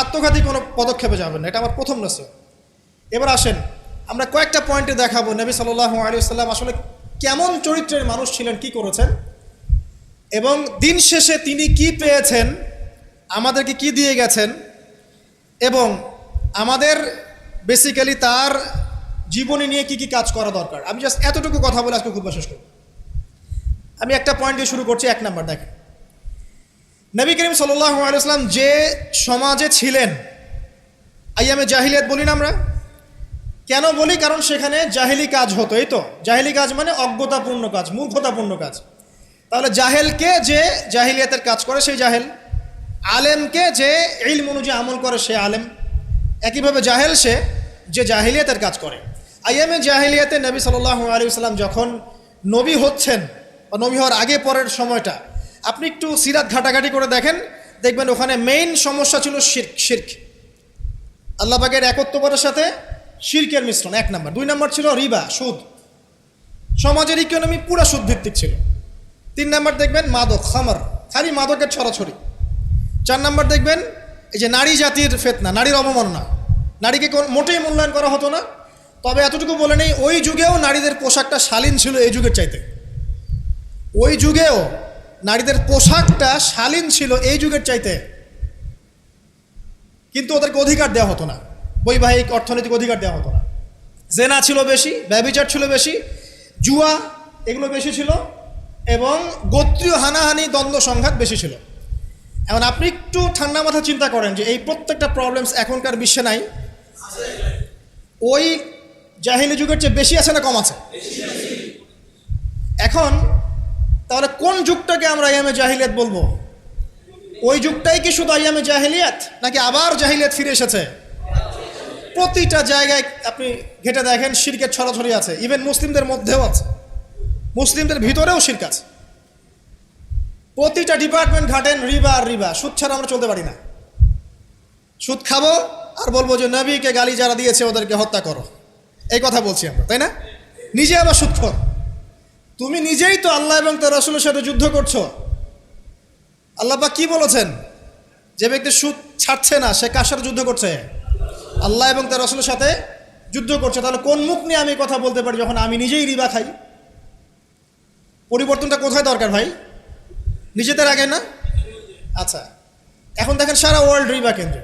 আত্মঘাতী কোনো পদক্ষেপে যাবেন না, এটা আমার প্রথম নসিহত। এবার আসেন, আমরা কয়েকটা পয়েন্টে দেখাবো নবী সাল্লাল্লাহু আলাইহি ওয়াসাল্লাম আসলে কেমন চরিত্রের মানুষ ছিলেন, কি করেছেন, এবং দিন শেষে তিনি কি পেয়েছেন, আমাদেরকে কি দিয়ে গেছেন, এবং আমাদের বেসিক্যালি তার জীবনী নিয়ে কি কি কাজ করা দরকার। আমি জাস্ট এতটুকু কথা বলে আজকে খুব শেষ করব। আমি একটা পয়েন্ট দিয়ে শুরু করছি। 1 নাম্বার, দেখেন নবী করিম সাল্লাল্লাহু আলাইহি ওয়াসাল্লাম যে সমাজে ছিলেন, আইয়ামে জাহিলিয়াত বলি না আমরা, কেন বলি? কারণ সেখানে জাহেলি কাজ হতো। এই তো জাহেলি কাজ মানে অজ্ঞতাপূর্ণ কাজ, মূর্খতাপূর্ণ কাজ। তাহলে জাহেলকে যে জাহিলিয়াতের কাজ করে সেই জাহেল, আলেমকে যে ইলম অনুযায়ী আমল করে সে আলেম, একইভাবে জাহেল সে যে জাহিলিয়াতের কাজ করে। আইয়ামে জাহিলিয়াতে নবী সাল্লাল্লাহু আলাইহি ওয়াসাল্লাম যখন নবী হচ্ছেন বা নবী হওয়ার আগে পরের সময়টা আপনি একটু সিরাত ঘাটাঘাটি করে দেখবেন ওখানে মেইন সমস্যা ছিল শিরক, আল্লাহ পাকের একত্ববাদের সাথে শিরকের মিশ্রণ 1 নাম্বার। 2 নাম্বার ছিল রিবা, সুদ। সমাজের ইকোনমি পুরো সুদ ভিত্তিক ছিল। 3 নাম্বার দেখবেন মাদক, খামার, খালি মাদকের ছড়াছড়ি। 4 নাম্বার দেখবেন এই যে নারী জাতির ফিতনা, নারীর অবমাননা, নারীকে মোটেই মূল্যায়ন করা হতো না। তবে এতটুকু বলে নেই, ওই যুগেও নারীদের পোশাকটা শালীন ছিল এই যুগের চাইতে। ওই যুগেও নারীদের পোশাকটা শালীন ছিল এই যুগের চাইতে, কিন্তু ওদেরকে অধিকার দেওয়া হতো না, বৈবাহিক অর্থনৈতিক অধিকার দেওয়া হতো না। জেনা ছিল বেশি, ব্যভিচার ছিল বেশি, জুয়া এগুলো বেশি ছিল, এবং গোত্রীয় হানাহানি, দ্বন্দ্ব সংঘাত বেশি ছিল। এখন আপনি একটু ঠান্ডা মাথা চিন্তা করেন যে এই প্রত্যেকটা প্রবলেমস এখনকার বিশ্বে নাই? ওই জাহিলি যুগের চেয়ে বেশি আছে না কম আছে? এখন তাহলে কোন যুগটাকে আমরা আইয়ামে জাহিলিয়াত বলবো? ওই যুগটাই কি শুধু আইয়ামে জাহিলিয়াত, নাকি আবার জাহিলিয়াত ফিরে এসেছে? প্রতিটা জায়গায় আপনি ঘেটে দেখেন শিরকের ছড়াছড়ি আছে, ইভেন মুসলিমদের মধ্যেও আছে, মুসলিমদের ভিতরেও শিরক আছে। প্রতিটা ডিপার্টমেন্ট ঘাটেন রিবা আর রিবা, সুদ ছাড়া আমরা চলতে পারি না। সুদ খাবো আর বলবো যে নবীকে গালি যারা দিয়েছে ওদেরকে হত্যা করো, এই কথা বলছি আমরা, তাই না? নিজে আবার সুদখোর। তুমি নিজেই তো আল্লাহ এবং তার রাসূলের সাথে যুদ্ধ করছো। আল্লাহ পাক কি বলেছেন? যে ব্যক্তি সুদ ছাড়ছে না সে কার সাথে যুদ্ধ করছে? আল্লাহ এবং তার রাসূলের সাথে যুদ্ধ করছে। তাহলে কোন মুখ নিয়ে আমি কথা বলতে পারি যখন আমি নিজেই রিবা খাই? পরিবর্তনটা কোথায় দরকার ভাই? নিজেদের আগে না? আচ্ছা, এখন দেখেন সারা ওয়ার্ল্ড রিবা কেন্দ্র।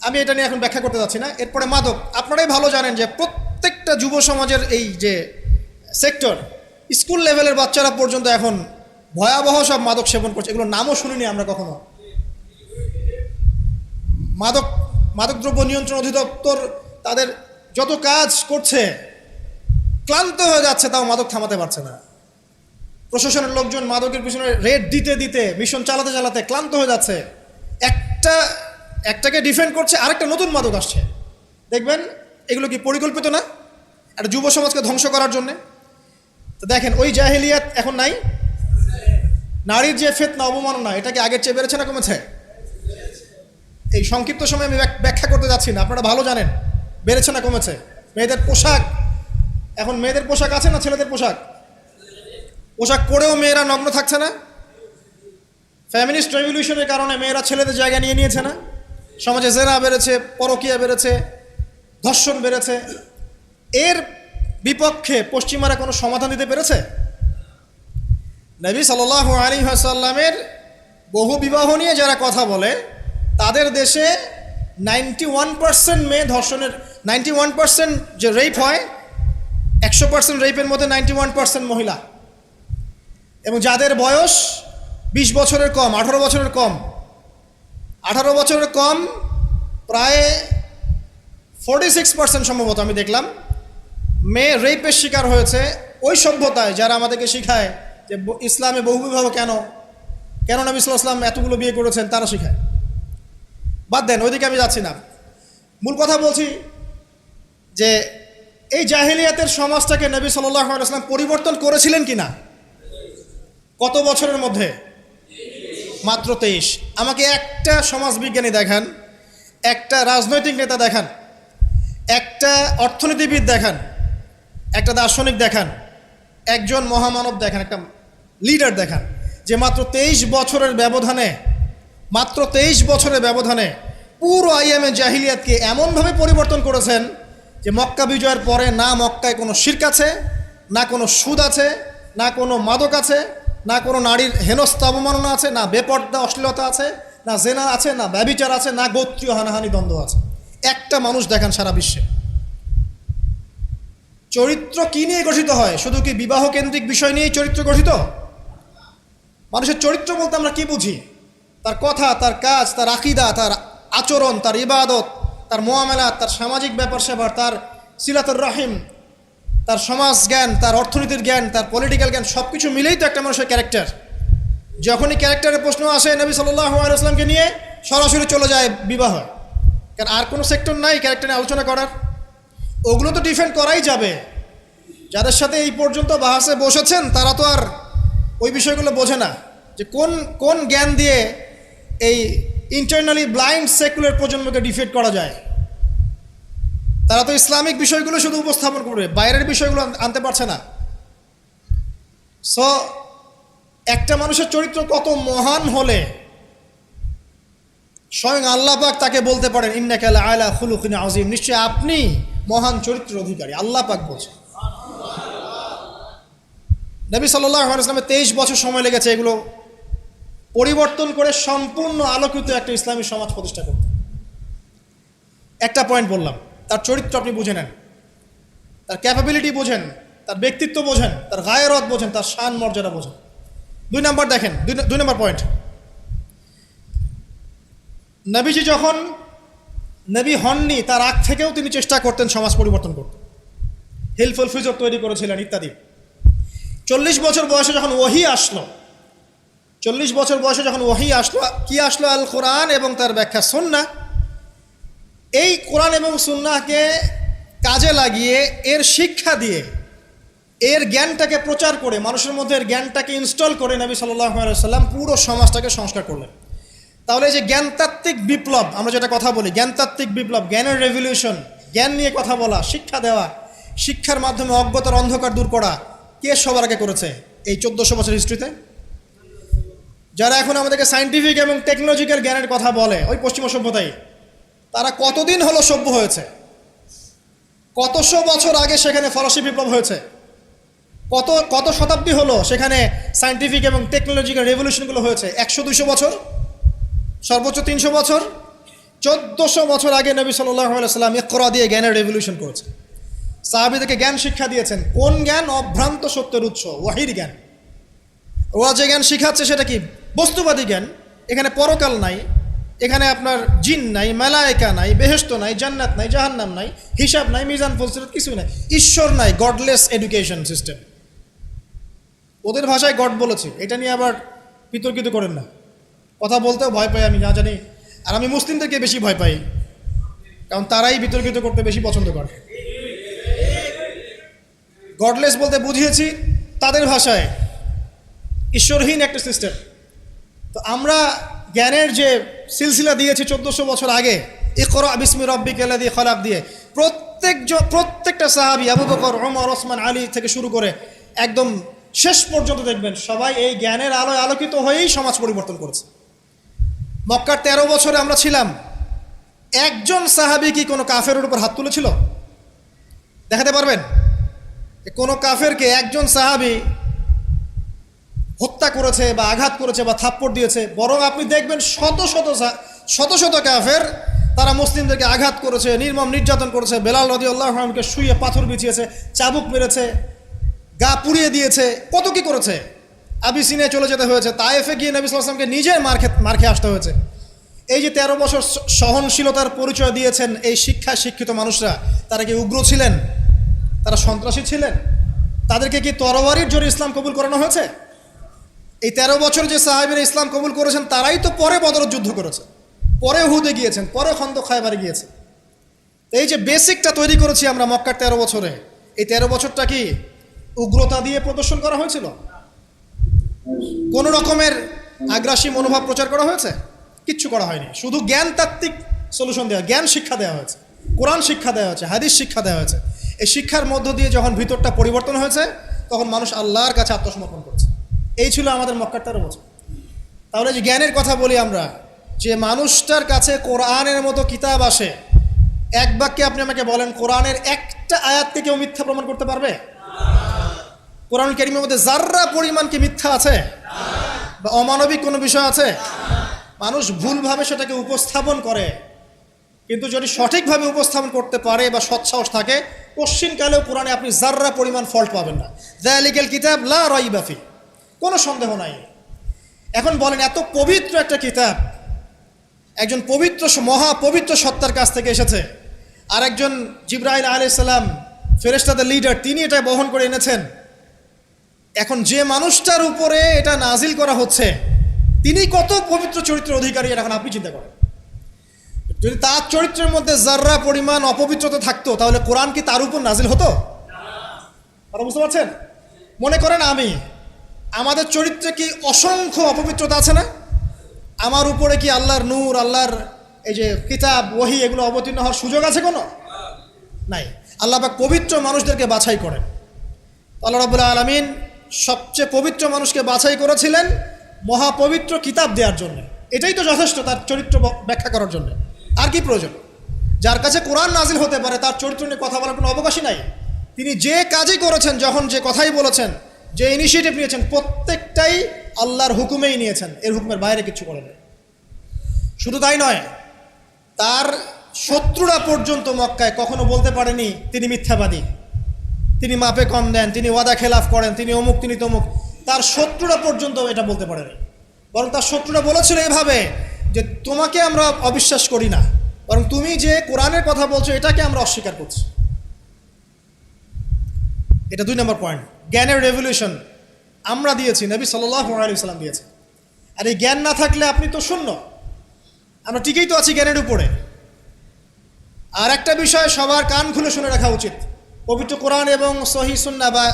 আমি এটা নিয়ে এখন ব্যাখ্যা করতে যাচ্ছি না। এরপরে মাদক, আপনারাই ভালো জানেন যে প্রত্যেকটা যুব সমাজের এই যে সেক্টর, স্কুল লেভেলের বাচ্চারা পর্যন্ত এখন ভয়াবহ সব মাদক সেবন করছে। এগুলো নামও শুনিনি আমরা কখনো। মাদকদ্রব্য নিয়ন্ত্রণ অধিদপ্তর তাদের যত কাজ করছে, ক্লান্ত হয়ে যাচ্ছে, তাও মাদক থামাতে পারছে না। প্রশাসনের লোকজন মাদকের পিছনে রেড দিতে দিতে, মিশন চালাতে চালাতে ক্লান্ত হয়ে যাচ্ছে। একটাকে ডিফেন্ড করছে, আরেকটা নতুন মাদক আসছে। দেখবেন এগুলো কি পরিকল্পিত না? একটা যুব সমাজকে ধ্বংস করার জন্যে। তো দেখেন ওই জাহেলিয়াত এখন নাই। নারীর যে ফিতনা, অবমাননা, এটা কি আগের চেয়ে বেড়েছে না কমেছে? এই সংক্ষিপ্ত সময় আমি ব্যাখ্যা করতে যাচ্ছি না, আপনারা ভালো জানেন বেড়েছে না কমেছে। মেয়েদের পোশাক, এখন মেয়েদের পোশাক আছে না ছেলেদের পোশাক? পোশাক পরেও মেয়েরা নগ্ন থাকছে না? ফ্যামিলিস্ট রেভলিউশনের কারণে মেয়েরা ছেলেদের জায়গা নিয়ে নিয়েছে না? সমাজে জেনা বেড়েছে, পরকীয়া বেড়েছে, ধর্ষণ বেড়েছে। এর বিপক্ষে পশ্চিমারা কোনো সমাধান দিতে পেরেছে? নবী সাল্লাল্লাহু আলাইহি ওয়াসাল্লামের বহু বিবাহ নিয়ে যারা কথা বলে, তাদের দেশে 91% মেয়ে ধর্ষণের, 91% যে রেপ হয়, 100% রেপের মধ্যে 91% মহিলা। এবং যাদের বয়স 20 বছরের কম, 18 বছরের কম, 18 বছরের কম প্রায় 46% সম্ভবত আমি দেখলাম মেয়ে রেপের শিকার হয়েছে। ওই সভ্যতায় যারা আমাদেরকে শিখায় যে ইসলামে বহুবিবাহ কেন নবী সাল্লাল্লাহু আলাইহি ওয়াসাল্লাম এতগুলো বিয়ে করেছেন, তারা শিখায়। বাদ দেন, ওইদিকে আমি যাচ্ছি না। মূল কথা বলছি যে এই জাহেলিয়াতের সমাজটাকে নবী সাল্লাল্লাহু আলাইহি ওয়াসাল্লাম পরিবর্তন করেছিলেন কিনা? কত বছরের মধ্যে? মাত্র 23। আমাকে একটা সমাজবিজ্ঞানী দেখান, একটা রাজনৈতিক নেতা দেখান, একটা অর্থনীতিবিদ দেখান, একটা দার্শনিক দেখান, একজন মহামানব দেখান, একটা লিডার দেখান, যে মাত্র 23 বছরের ব্যবধানে পুরো আইয়ামে জাহিলিয়াতকে এমনভাবে পরিবর্তন করেছেন যে মক্কা বিজয়ের পরে না মক্কায় কোনো শিরক আছে, না কোনো সুদ আছে, না কোনো মাদক আছে, না কোনো নারীর হেনস্থা অবমাননা আছে, না বেপর্দা অশ্লীলতা আছে, না জেনা আছে, না ব্যভিচার আছে, না গোত্রীয় হানাহানি দ্বন্দ্ব আছে। একটা মানুষ দেখান সারা বিশ্বে। চরিত্র কি নিয়ে গঠিত হয়? শুধু কি বিবাহ কেন্দ্রিক বিষয় নিয়েই চরিত্র গঠিত? মানুষের চরিত্র বলতে আমরা কি বুঝি? তার কথা, তার কাজ, তার আকীদা, তার আচরণ, তার ইবাদত, তার মুআমালাত, তার সামাজিক ব্যাপার স্যাপার, তার সিলাতুর রাহিম, তার সমাজ জ্ঞান, তার অর্থনীতির জ্ঞান, তার পলিটিক্যাল জ্ঞান, সব কিছু মিলেই তো একটা মানুষের ক্যারেক্টার। যখনই ক্যারেক্টারের প্রশ্ন আসে নবী সাল্লাল্লাহু আলাইহি ওয়াসাল্লামকে নিয়ে সরাসরি চলে যায় বিবাহ। কারণ আর কোনো সেক্টর নাই ক্যারেক্টার নিয়ে আলোচনা করার। ওগুলো তো ডিফেন্ড করাই যাবে। যাদের সাথে এই পর্যন্ত বাহাসে বসেছেন তারা তো আর ওই বিষয়গুলো বোঝে না যে কোন জ্ঞান দিয়ে এই ইন্টারনালি ব্লাইন্ড সেকুলার প্রজন্মকে ডিফেন্ড করা যায়। তারা তো ইসলামিক বিষয়গুলো শুধু উপস্থাপন করবে, বাইরের বিষয়গুলো আনতে পারছে না। সো একটা মানুষের চরিত্র কত মহান হলে স্বয়ং আল্লাহ পাক তাকে বলতে পারেন ইন্নাকা লাআলা খুলুকিন আযীম, নিশ্চয় আপনি মহান চরিত্রের অধিকারী। আল্লাহ পাক বলছেন। নবী সাল্লাল্লাহু আলাইহি ওয়াসাল্লামের 23 বছর সময় লেগেছে এগুলো পরিবর্তন করে সম্পূর্ণ আলোকিত একটা ইসলামী সমাজ প্রতিষ্ঠা করতে। একটা পয়েন্ট বললাম, তার চরিত্র আপনি বুঝে নেন, তার ক্যাপাবিলিটি বোঝেন, তার ব্যক্তিত্ব বোঝেন, তার গায়রত বোঝেন, তার শান মর্যাদা বোঝেন। 2 নম্বর দেখেন, 2 নম্বর পয়েন্ট, নবীজি যখন নবী হননি তার আগ থেকেও তিনি চেষ্টা করতেন সমাজ পরিবর্তন করতে। হেলফুল ফিজর তৈরি করেছিলেন ইত্যাদি। 40 বছর বয়সে যখন ওহী আসলো, 40 বছর বয়সে যখন ওহী আসলো, কি আসলো? আল কোরআন এবং তার ব্যাখ্যা সুন্নাহ। এই কোরআন এবং সুন্নাহকে কাজে লাগিয়ে, এর শিক্ষা দিয়ে, এর জ্ঞানটাকে প্রচার করে, মানুষের মধ্যে এর জ্ঞানটাকে ইনস্টল করে নবী সাল্লাল্লাহু আলাইহি ওয়াসাল্লাম পুরো সমাজটাকে সংস্কার করলেন। তাহলে এই যে জ্ঞানতাত্ত্বিক বিপ্লব, আমরা যেটা কথা বলি জ্ঞানতাত্ত্বিক বিপ্লব, জ্ঞানের রেভলিউশন, জ্ঞান নিয়ে কথা বলা, শিক্ষা দেওয়া, শিক্ষার মাধ্যমে অজ্ঞতার অন্ধকার দূর করা, কে সবার আগে করেছে এই 1400 বছর হিস্ট্রিতে? যারা এখন আমাদেরকে সায়েন্টিফিক এবং টেকনোলজিক্যাল জ্ঞানের কথা বলে, ওই পশ্চিমা সভ্যতাই, তারা কতদিন হলো সভ্য হয়েছে? কতশো বছর আগে সেখানে ফরাসি বিপ্লব হয়েছে, কত শতাব্দী হলো সেখানে সায়েন্টিফিক এবং টেকনোলজিক্যাল রেভলিউশনগুলো হয়েছে? 100-200 বছর, সর্বোচ্চ 300 বছর। 1400 বছর আগে নবী সাল্লাল্লাহু আলাইহি ওয়াসাল্লাম ইকরা দিয়ে জ্ঞানের রেভলিউশন করেছে। সাহাবীদেরকে জ্ঞান শিক্ষা দিয়েছেন। কোন জ্ঞান? অভ্রান্ত সত্যের উৎস, ওয়াহির জ্ঞান। ওরা যে জ্ঞান শিখাচ্ছে সেটা কি? বস্তুবাদী জ্ঞান। এখানে পরকাল নাই, এখানে আপনার জিন নাই, মালায়েকা নাই, বেহেশত নাই, জান্নাত নাই, জাহান্নাম নাই, হিসাব নাই, মিজান ফজিলত কিছুই নাই, ঈশ্বর নাই। Godless education system. ওদের ভাষায় গড বলেছে, এটা নিয়ে আবার বিতর্কিত করেন না। কথা বলতেও ভয় পাই আমি, না জানি। আর আমি মুসলিমদেরকে বেশি ভয় পাই, কারণ তারাই বিতর্কিত করতে বেশি পছন্দ করে। গডলেস বলতে বুঝিয়েছি তাদের ভাষায় ঈশ্বরহীন একটা সিস্টেম। তো আমরা জ্ঞানের যে সিলসিলা দিয়েছি 1400 বছর আগে, ইকরা বিসমি রাব্বিকাল্লাযী খলাক দিয়ে, প্রত্যেকটা সাহাবী আবু বকর, ওমর, ওসমান, আলী থেকে শুরু করে একদম শেষ পর্যন্ত দেখবেন সবাই এই জ্ঞানের আলোয় আলোকিত হয়েই সমাজ পরিবর্তন করেছে। মক্কার 13 বছরে আমরা ছিলাম, একজন সাহাবী কি কোনো কাফেরের উপর হাত তুলেছিল? দেখাতে পারবেন? কোনো কাফেরকে একজন সাহাবী হত্যা করেছে বা আঘাত করেছে বা থাপ্পড় দিয়েছে? বরং আপনি দেখবেন শত শত কাফের তারা মুসলিমদেরকে আঘাত করেছে, নির্মম নির্যাতন করেছে। বেলাল রাদিয়াল্লাহু আনহুকে শুইয়ে পাথর বিছিয়েছে, চাবুক মেরেছে, গা পুড়িয়ে দিয়েছে, কত কি করেছে। আবিসিনিয়ায় চলে যেতে হয়েছে, তায়েফে গিয়ে নবী সাল্লাল্লাহু আলাইহি ওয়াসাল্লামকে নিজের মার খেয়ে আসতে হয়েছে। এই যে 13 বছর সহনশীলতার পরিচয় দিয়েছেন এই শিক্ষায় শিক্ষিত মানুষরা, তারা কি উগ্র ছিলেন? তারা সন্ত্রাসী ছিলেন? তাদেরকে কি তরবারির জোরে ইসলাম কবুল করানো হয়েছে? এই 13 বছর যে সাহাবীরা ইসলাম কবুল করেছেন তারাই তো পরে বদরের যুদ্ধ করেছে, পরে উহুদে গিয়েছেন, পরে খন্দক খায়বারে গিয়েছে। এই যে বেসিকটা তৈরি করেছি আমরা মক্কার 13 বছরে, এই 13 বছরটা কি উগ্রতা দিয়ে প্রদর্শন করা হয়েছিল? কোনো রকমের আগ্রাসী মনোভাব প্রচার করা হয়েছে? কিচ্ছু করা হয়নি। শুধু জ্ঞানতাত্ত্বিক সলিউশন দেওয়া, জ্ঞান শিক্ষা দেওয়া হয়েছে, কোরআন শিক্ষা দেওয়া হয়েছে, হাদিস শিক্ষা দেওয়া হয়েছে। এই শিক্ষার মধ্য দিয়ে যখন ভিতরটা পরিবর্তন হয়েছে, তখন মানুষ আল্লাহর কাছে আত্মসমর্পণ করেছে। এই ছিল আমাদের মক্কার 13 বছর। তাহলে যে জ্ঞানের কথা বলি আমরা, যে মানুষটার কাছে কোরআনের মতো কিতাব আসে, এক বাক্যে আপনি আমাকে বলেন কোরআনের একটা আয়াতকে কেউ মিথ্যা প্রমাণ করতে পারবে? কোরআন কারীমের মধ্যে যাররা পরিমাণ কি মিথ্যা আছে বা অমানবিক কোনো বিষয় আছে? মানুষ ভুলভাবে সেটাকে উপস্থাপন করে, কিন্তু যদি সঠিকভাবে উপস্থাপন করতে পারে বা সৎসাহস থাকে, কোশ্চিনকালেও কোরআনে আপনি যাররা পরিমাণ ফল্ট পাবেন না। যালিকাল কিতাব লা রাইবা ফি, কোনো সন্দেহ নাই। এখন বলেন, এত পবিত্র একটা কিতাব একজন পবিত্র মহাপবিত্র সত্তার কাছ থেকে এসেছে, আর একজন জিবরাইল আলাইহিস সালাম ফেরেশতাদের লিডার, তিনি এটা বহন করে এনেছেন। এখন যে মানুষটার উপরে এটা নাজিল করা হচ্ছে, তিনি কত পবিত্র চরিত্রের অধিকারী, এখন আপনি চিন্তা করেন। যদি তার চরিত্রের মধ্যে যাররা পরিমাণ অপবিত্রতা থাকতো, তাহলে কোরআন কি তার উপর নাজিল হতো? আপনারা বুঝতে পারছেন? মনে করেন আমাদের চরিত্রে কি অসংখ্য অপবিত্রতা আছে না? আমার উপরে কি আল্লাহর নূর, আল্লাহর এই যে কিতাব, ওহী, এগুলো অবতীর্ণ হওয়ার সুযোগ আছে কোনো? নাই। আল্লাহ পাক পবিত্র মানুষদেরকে বাছাই করেন। আল্লাহ রাব্বুল আলামিন সবচেয়ে পবিত্র মানুষকে বাছাই করেছিলেন মহাপবিত্র কিতাব দেওয়ার জন্য। এটাই তো যথেষ্ট তার চরিত্র ব্যাখ্যা করার জন্য। আর কি প্রয়োজন? যার কাছে কোরআন নাজিল হতে পারে, তার চরিত্র নিয়ে কথা বলার কোনো অবকাশই নাই। তিনি যে কাজই করেছেন, যখন যে কথাই বলেছেন, যে ইনিশিয়েটিভ নিয়েছেন, প্রত্যেকটাই আল্লাহর হুকুমেই নিয়েছেন, এর হুকুমের বাইরে কিছু করেন। শুধু তাই নয়, তার শত্রুরা পর্যন্ত মক্কায় কখনো বলতে পারেনি তিনি মিথ্যাবাদী, তিনি মাপে কম দেন, তিনি ওয়াদা খেলাফ করেন, তিনি অমুক, তিনি তমুক। তার শত্রুরা পর্যন্ত এটা বলতে পারেনি। বরং তার শত্রুরা বলেছিল এভাবে যে তোমাকে আমরা অবিশ্বাস করি না, বরং তুমি যে কোরআনের কথা বলছো এটাকে আমরা অস্বীকার করছি। এটা 2 নম্বর পয়েন্ট। জ্ঞানের রেভলিউশন আমরা দিয়েছি, নবী সাল্লাল্লাহু আলাইহি ওয়াসাল্লাম দিয়েছে। আর এই জ্ঞান না থাকলে আপনি তো শূন্য। আমরা ঠিকই তো আছি জ্ঞানের উপরে। আর একটা বিষয় সবার কান খুলে শুনে রাখা উচিত, পবিত্র কোরআন এবং সহিহ সুন্নাহ বা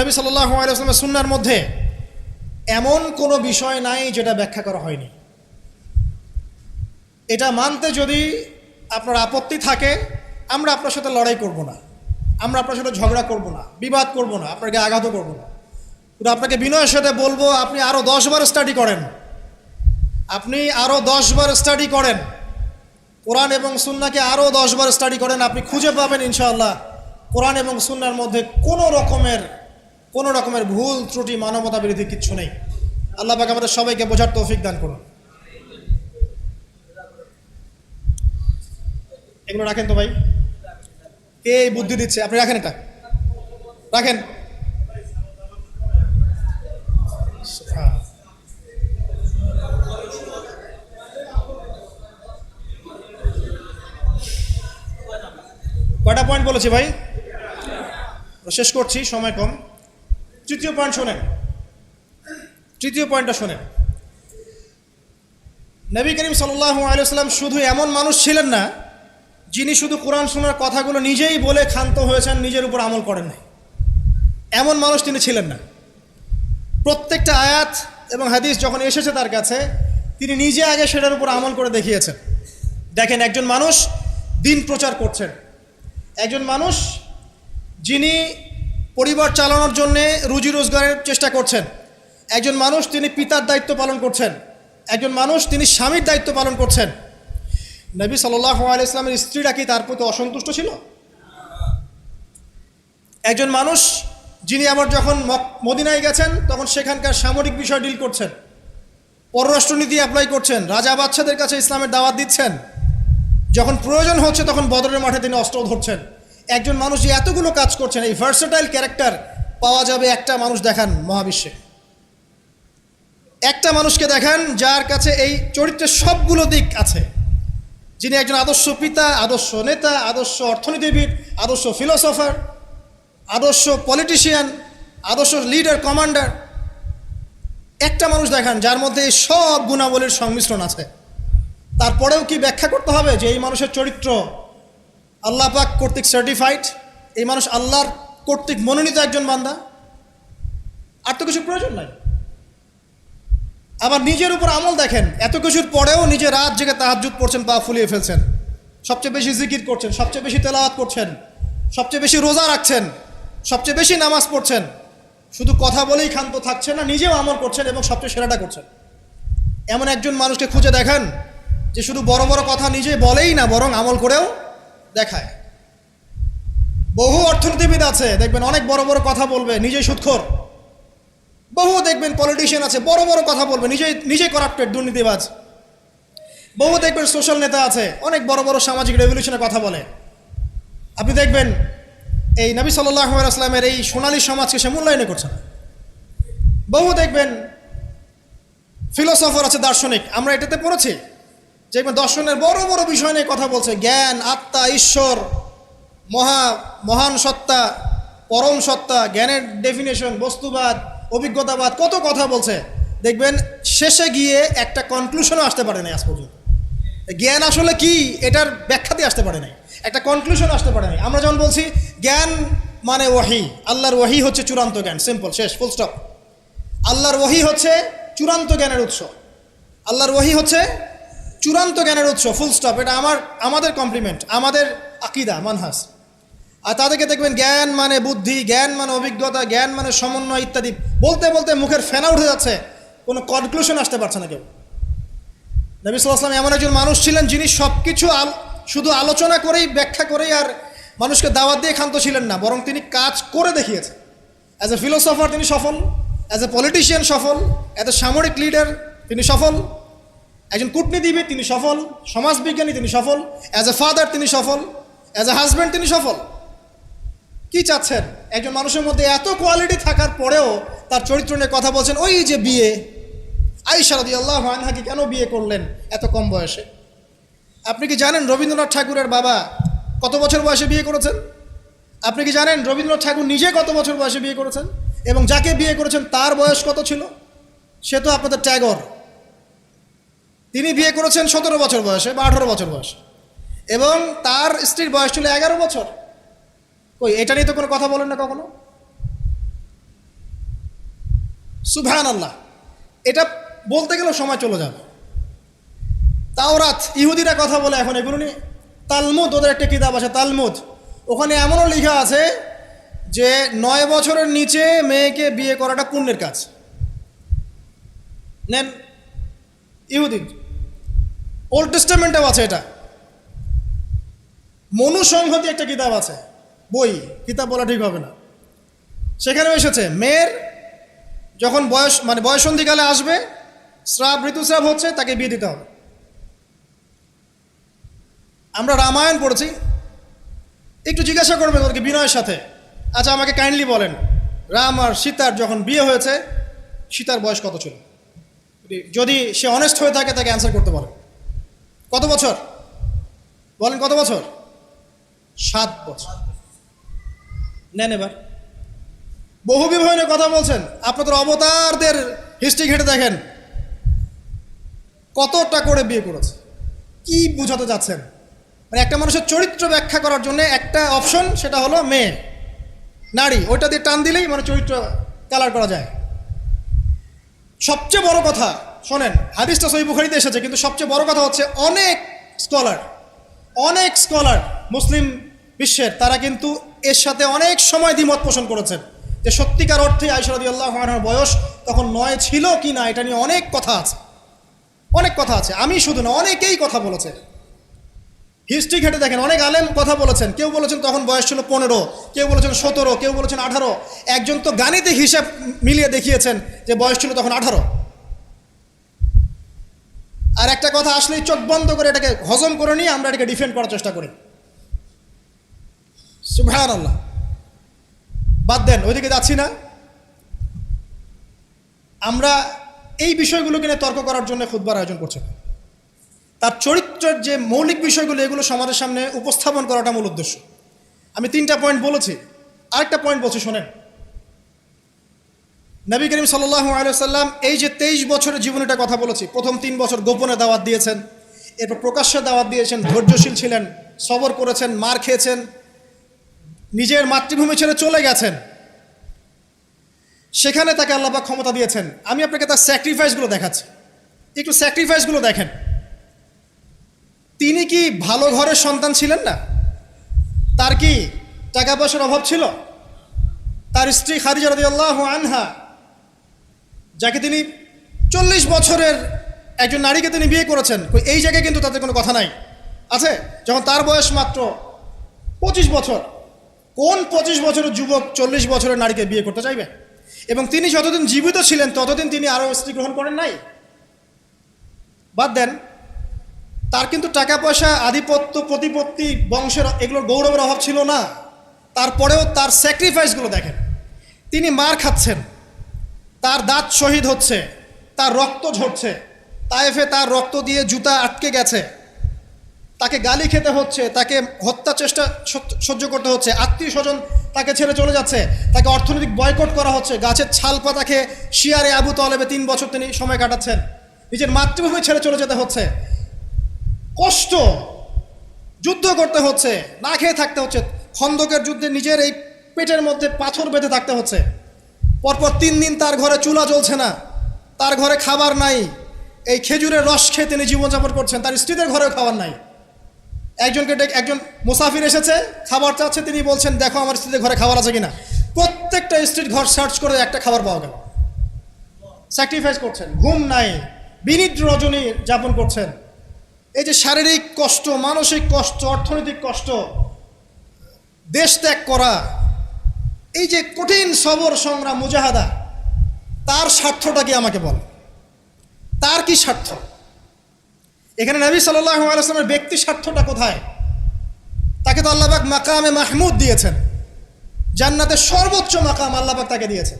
নবী সাল্লাল্লাহু আলাইহি ওয়াসাল্লামের সুন্নাহর মধ্যে এমন কোনো বিষয় নাই যেটা ব্যাখ্যা করা হয়নি। এটা মানতে যদি আপনার আপত্তি থাকে, আমরা আপনার সাথে লড়াই করব না, আমরা আপনার সাথে ঝগড়া করব না, বিবাদ করব না, আপনাকে আঘাতও করব না। কিন্তু আপনাকে বিনয়ের সাথে বলবো, আপনি আরও 10 বার স্টাডি করেন, আপনি আরও 10 বার স্টাডি করেন, কোরআন এবং সুন্নাহকে আরও 10 বার স্টাডি করেন। আপনি খুঁজে পাবেন ইনশাআল্লাহ কোরআন এবং সুন্নাহর মধ্যে কোনো রকমের ভুল ত্রুটি, মানবতা বিরোধী কিচ্ছু নেই। আল্লাহ পাক আমাদের সবাইকে বোঝার তৌফিক দান করুন। এগুলো রাখেন তো ভাই, কে এই বুদ্ধি দিচ্ছে? আপনি রাখেন, এটা রাখেন। কয়টা পয়েন্ট বলেছি ভাই? শেষ করছি, সময় কম। তৃতীয় পয়েন্ট শোনেন, তৃতীয় পয়েন্টটা শোনেন। নবী করিম সাল্লাল্লাহু আলাইহি ওয়াসাল্লাম শুধু এমন মানুষ ছিলেন না যিনি শুধু কোরআন শোনার কথাগুলো নিজেই বলে ক্ষান্ত হয়েছেন, নিজের উপর আমল করেন নাই। এমন মানুষ তিনি ছিলেন না। প্রত্যেকটা আয়াত এবং হাদিস যখন এসেছে তার কাছে, তিনি নিজে আগে সেটার উপর আমল করে দেখিয়েছেন। দেখেন, একজন মানুষ দিন প্রচার করছেন, একজন মানুষ যিনি পরিবার চালানোর জন্যে রুজি রোজগারের চেষ্টা করছেন, একজন মানুষ তিনি পিতার দায়িত্ব পালন করছেন, একজন মানুষ তিনি স্বামীর দায়িত্ব পালন করছেন। নবী সাল্লাল্লাহু আলাইহি ওয়াসাল্লামের স্ত্রীরা কি তার প্রতি অসন্তুষ্ট ছিল? একজন মানুষ যিনি আবার যখন মদিনায় গেছেন তখন সেখানকার সামরিক বিষয় ডিল করছেন, পররাষ্ট্রনীতি অ্যাপ্লাই করছেন, রাজা বাদশাদের কাছে ইসলামের দাওয়াত দিচ্ছেন, যখন প্রয়োজন হচ্ছে তখন বদরের মাঠে তিনি অস্ত্র ধরছেন। একজন মানুষ যে এতগুলো কাজ করছেন, এই ভার্সেটাইল ক্যারেক্টার পাওয়া যাবে একটা মানুষ দেখান মহাবিশ্বে। একটা মানুষকে দেখান যার কাছে এই চরিত্রের সবগুলো দিক আছে, যিনি একজন আদর্শ পিতা, আদর্শ নেতা, আদর্শ অর্থনীতিবিদ, আদর্শ ফিলোসফার, আদর্শ পলিটিশিয়ান, আদর্শ লিডার, কমান্ডার। একটা মানুষ দেখান যার মধ্যে এই সব গুণাবলীর সংমিশ্রণ আছে। তারপরেও কি ব্যাখ্যা করতে হবে যে এই মানুষের চরিত্র আল্লাহ পাক কর্তৃক সার্টিফাইড, এই মানুষ আল্লাহর কর্তৃক মনোনীত একজন বান্দা? আর তো কিছু প্রয়োজন নাই। আবার নিজের উপর আমল দেখেন, এত কিছুর পরেও নিজে রাত জেগে তাহাজ্জুদ পড়ছেন, পা ফুলিয়ে ফেলছেন, সবচেয়ে বেশি জিকির করছেন, সবচেয়ে বেশি তেলাওয়াত করছেন, সবচেয়ে বেশি রোজা রাখছেন, সবচেয়ে বেশি নামাজ পড়ছেন, শুধু কথা বলেই ক্ষান্ত থাকছেন না, নিজেও আমল করছেন এবং সবচেয়ে সেরাটা করছেন। এমন একজন মানুষকে খুঁজে দেখান যে শুধু বড় বড় কথা নিজে বলেই না, বরং আমল করেও দেখায়। বহু অর্থনীতিবিদ আছে দেখবেন অনেক বড় বড় কথা বলবে, নিজেই সুদখোর। বহু দেখবেন পলিটিশিয়ান আছে বড় বড় কথা বলবে, নিজেই করাপ্টেড, দুর্নীতিবাজ। বহু দেখবেন সোশ্যাল নেতা আছে অনেক বড় বড় সামাজিক রেভলিউশনের কথা বলে। আপনি দেখবেন এই নবী সাল্লাল্লাহু আলাইহি ওয়াসাল্লামের এই সোনালী সমাজকে সে মূল্যায়ন করছে না। বহু দেখবেন ফিলোসফার আছে, দার্শনিক, আমরা এটাতে পড়েছি যে দর্শনের বড় বড় বিষয় নিয়ে কথা বলছে, জ্ঞান, আত্মা, ঈশ্বর, মহান সত্তা, পরম সত্তা, জ্ঞানের ডেফিনেশন, বস্তুবাদ, অভিজ্ঞতাবাদ, কত কথা বলছে। দেখবেন শেষে গিয়ে একটা কনক্লুশনও আসতে পারে নাই আজ পর্যন্ত। জ্ঞান আসলে কি এটার ব্যাখ্যাতে আসতে পারে নাই, একটা কনক্লুশন আসতে পারে নাই। আমরা যখন বলছি জ্ঞান মানে ওয়াহি, আল্লাহর ওয়াহি হচ্ছে চূড়ান্ত জ্ঞান, সিম্পল, শেষ, ফুল স্টপ। আল্লাহর ওয়াহি হচ্ছে চূড়ান্ত জ্ঞানের উৎস, আল্লাহর ওয়াহি হচ্ছে চূড়ান্ত জ্ঞানের উৎস, ফুল স্টপ। এটা আমাদের কমপ্লিমেন্ট, আমাদের আকিদা, মানহাজ। আর তাদেরকে দেখবেন জ্ঞান মানে বুদ্ধি, জ্ঞান মানে অভিজ্ঞতা, জ্ঞান মানে সমন্বয় ইত্যাদি বলতে বলতে মুখের ফেনা উঠে যাচ্ছে, কোনো কনক্লুশন আসতে পারছে না কেউ। নবী সাল্লাল্লাহু আলাইহি ওয়াসাল্লাম এমন একজন মানুষ ছিলেন যিনি সব কিছু শুধু আলোচনা করেই, ব্যাখ্যা করেই আর মানুষকে দাওয়াত দিয়ে ক্ষান্ত ছিলেন না, বরং তিনি কাজ করে দেখিয়েছেন। অ্যাজ এ ফিলোসফার তিনি সফল, অ্যাজ এ পলিটিশিয়ান সফল, অ্যাজ এ সামরিক লিডার তিনি সফল, একজন কূটনীতিবিদ তিনি সফল, সমাজবিজ্ঞানী তিনি সফল, অ্যাজ এ ফাদার তিনি সফল, অ্যাজ এ হাজব্যান্ড তিনি সফল। কি চাচ্ছেন? একজন মানুষের মধ্যে এত কোয়ালিটি থাকার পরেও তার চরিত্র নিয়ে কথা বলছেন। ওই যে বিয়ে, আয়েশা রাদিয়াল্লাহু আনহাকে কেন বিয়ে করলেন এত কম বয়সে? আপনি কি জানেন রবীন্দ্রনাথ ঠাকুরের বাবা কত বছর বয়সে বিয়ে করেছেন? আপনি কি জানেন রবীন্দ্রনাথ ঠাকুর নিজে কত বছর বয়সে বিয়ে করেছেন? এবং যাকে বিয়ে করেছেন তার বয়স কত ছিল? সে তো আপনাদের ট্যাগর। তিনি বিয়ে করেছেন 17 বছর বয়সে বা 18 বছর বয়সে, এবং তার স্ত্রীর বয়স ছিল 11 বছর। কই, এটা নিয়ে তো কোনো কথা বলেন না কখনো। সুবহানাল্লাহ, এটা বলতে গেলেও সময় চলে যাবে। তাওরাত, ইহুদিরা কথা বলে এখন এগুলো নিয়ে। তালমুদ, ওদের একটা কিতাব আছে তালমুদ, ওখানে এমনও লেখা আছে যে 9 বছরের নিচে মেয়েকে বিয়ে করাটা পুণ্যের কাজ। নেন, ইহুদি ওল্ড টেস্টামেন্টেও আছে এটা। মনুসংহতি একটা কিতাব আছে, বই, কিতাব বলা ঠিক হবে না, সেখানেও এসেছে মেয়ের যখন বয়স মানে বয়সন্ধিকালে আসবে, ঋতুস্রাব হচ্ছে, তাকে বিয়ে দিতে হবে। আমরা রামায়ণ পড়েছি, একটু জিজ্ঞাসা করবেন ওদেরকে বিনয়ের সাথে, আচ্ছা আমাকে কাইন্ডলি বলেন, রাম আর সীতার যখন বিয়ে হয়েছে সীতার বয়স কত ছিল? যদি সে অনেস্ট হয়ে থাকে তাকে অ্যান্সার করতে বলেন। কত বছর বলেন? কত বছর? 7 বছর। নেন এবার, বহু বিবাহ নিয়ে কথা বলছেন, আপনাদের অবতারদের হিস্ট্রি ঘেটে দেখেন কতটা করে বিয়ে করেছে। কি বুঝাতে যাচ্ছেন? মানে একটা মানুষের চরিত্র ব্যাখ্যা করার জন্য একটা অপশন, সেটা হলো মেয়ে, নারী, ওইটা দিয়ে টান দিলেই মানে চরিত্র কালার করা যায়। সবচেয়ে বড় কথা শোনেন, হাদিসটা সহিহ বুখারীতে এসেছে, কিন্তু সবচেয়ে বড় কথা হচ্ছে অনেক স্কলার মুসলিম বিশ্বের, তারা কিন্তু এর সাথে অনেক সময় দ্বিমত পোষণ করেছেন যে সত্যিকার অর্থে আয়েশা রাদিয়াল্লাহু আনহার বয়স তখন 9 ছিল কি না, এটা নিয়ে অনেক কথা আছে। আমি শুধু না, অনেকেই কথা বলেছে, হিস্ট্রি ঘেটে দেখেন, অনেক আলেম কথা বলেছেন। কেউ বলেছেন তখন বয়স ছিল 15, কেউ বলেছেন 17, কেউ বলেছেন 18, একজন তো গাণিতিক হিসাব মিলিয়ে দেখিয়েছেন যে বয়স ছিল তখন 18। আর একটা কথা আসলেই চোখ বন্ধ করে এটাকে হজম করে নিয়ে আমরা এটাকে ডিফেন্ড করার চেষ্টা করি। সুবহানাল্লাহ। বাদ দেন, ওইদিকে যাচ্ছি না। আমরা এই বিষয়গুলোকে নিয়ে তর্ক করার জন্য খুতবার আয়োজন করছি। তার চরিত্রের যে মৌলিক বিষয়গুলো, এগুলো সমাজের সামনে উপস্থাপন করাটা মূল উদ্দেশ্য। আমি 3টা পয়েন্ট বলেছি, আরেকটা পয়েন্ট বলছি শোনেন। নবী করিম সাল্লাল্লাহু আলাইহি ওয়াসাল্লাম এই যে 23 বছরের জীবনীটা কথা বলেছি, প্রথম 3 বছর গোপনে দাওয়াত দিয়েছেন, এরপর প্রকাশ্যে দাওয়াত দিয়েছেন, ধৈর্যশীল ছিলেন, সবর করেছেন, মার খেয়েছেন, নিজের মাতৃভূমি ছেড়ে চলে গেছেন, সেখানে তাকে আল্লাহ পাক ক্ষমতা দিয়েছেন। আমি আপনাকে তার স্যাক্রিফাইসগুলো দেখাচ্ছি, একটু স্যাক্রিফাইসগুলো দেখেন। তিনি কি ভালো ঘরের সন্তান ছিলেন না? তার কি টাকা পয়সার অভাব ছিল? তার স্ত্রী খাদিজা রাদিয়াল্লাহু আনহা, যাকে তিনি 40 বছরের একজন নারীকে তিনি বিয়ে করেছেন, এই জায়গায় কিন্তু তাদের কোনো কথা নাই, আছে? যখন তার বয়স মাত্র 25 বছর, কোন 25 বছরের যুবক 40 বছরের নারীকে বিয়ে করতে চাইবে? এবং তিনি যতদিন জীবিত ছিলেন ততদিন তিনি আরও স্ত্রী গ্রহণ করেন নাই। বাদ দেন, তার কিন্তু টাকা পয়সা, আধিপত্য, প্রতিপত্তি, বংশের এগুলোর গৌরবের অভাব ছিল না। তারপরেও তার স্যাক্রিফাইসগুলো দেখেন। তিনি মার খাচ্ছেন, তার দাঁত শহীদ হচ্ছে, তার রক্ত ঝরছে, তায়েফে তার রক্ত দিয়ে জুতা আটকে গেছে, তাকে গালি খেতে হচ্ছে, তাকে হত্যা চেষ্টা সহ্য করতে হচ্ছে, আত্মীয় স্বজন তাকে ছেড়ে চলে যাচ্ছে, তাকে অর্থনৈতিক বয়কট করা হচ্ছে, গাছের ছাল পাতা খেয়ে শিয়ারে আবু তলেবে 3 বছর তিনি সময় কাটাচ্ছেন, নিজের মাতৃভূমি ছেড়ে চলে যেতে হচ্ছে, কষ্ট, যুদ্ধ করতে হচ্ছে, না খেয়ে থাকতে হচ্ছে, খন্দকের যুদ্ধে নিজের এই পেটের মধ্যে পাথর বেঁধে থাকতে হচ্ছে, পরপর 3 দিন তার ঘরে চুলা জ্বলছে না, তার ঘরে খাবার নাই, এই খেজুরের রস খেয়ে তিনি জীবনযাপন করছেন, তার স্ত্রীদের ঘরেও খাবার নাই। একজন মুসাফির এসেছে, খাবার চাচ্ছে, তিনি বলছেন দেখো আমার স্ত্রীদের ঘরে খাবার আছে কিনা। প্রত্যেকটা স্ত্রীর ঘর সার্চ করে একটা খাবার পাওয়া গেল। স্যাক্রিফাইস করছেন, ঘুম নাই, বিনিদ্র রজনী যাপন করছেন। এই যে শারীরিক কষ্ট, মানসিক কষ্ট, অর্থনৈতিক কষ্ট, দেশ ত্যাগ করা, এই যে কঠিন সবর, সংগ্রাম, মুজাহাদা, তার স্বার্থটা কি আমাকে বল? তার কি স্বার্থ? এখানে নবী সাল্লাল্লাহু আলাইহি ওয়াসাল্লামের ব্যক্তি স্বার্থটা কোথায়? তাকে তো আল্লাহ পাক মাকামে মাহমুদ দিয়েছেন, জান্নাতের সর্বোচ্চ মাকাম আল্লাহ পাক তাকে দিয়েছেন।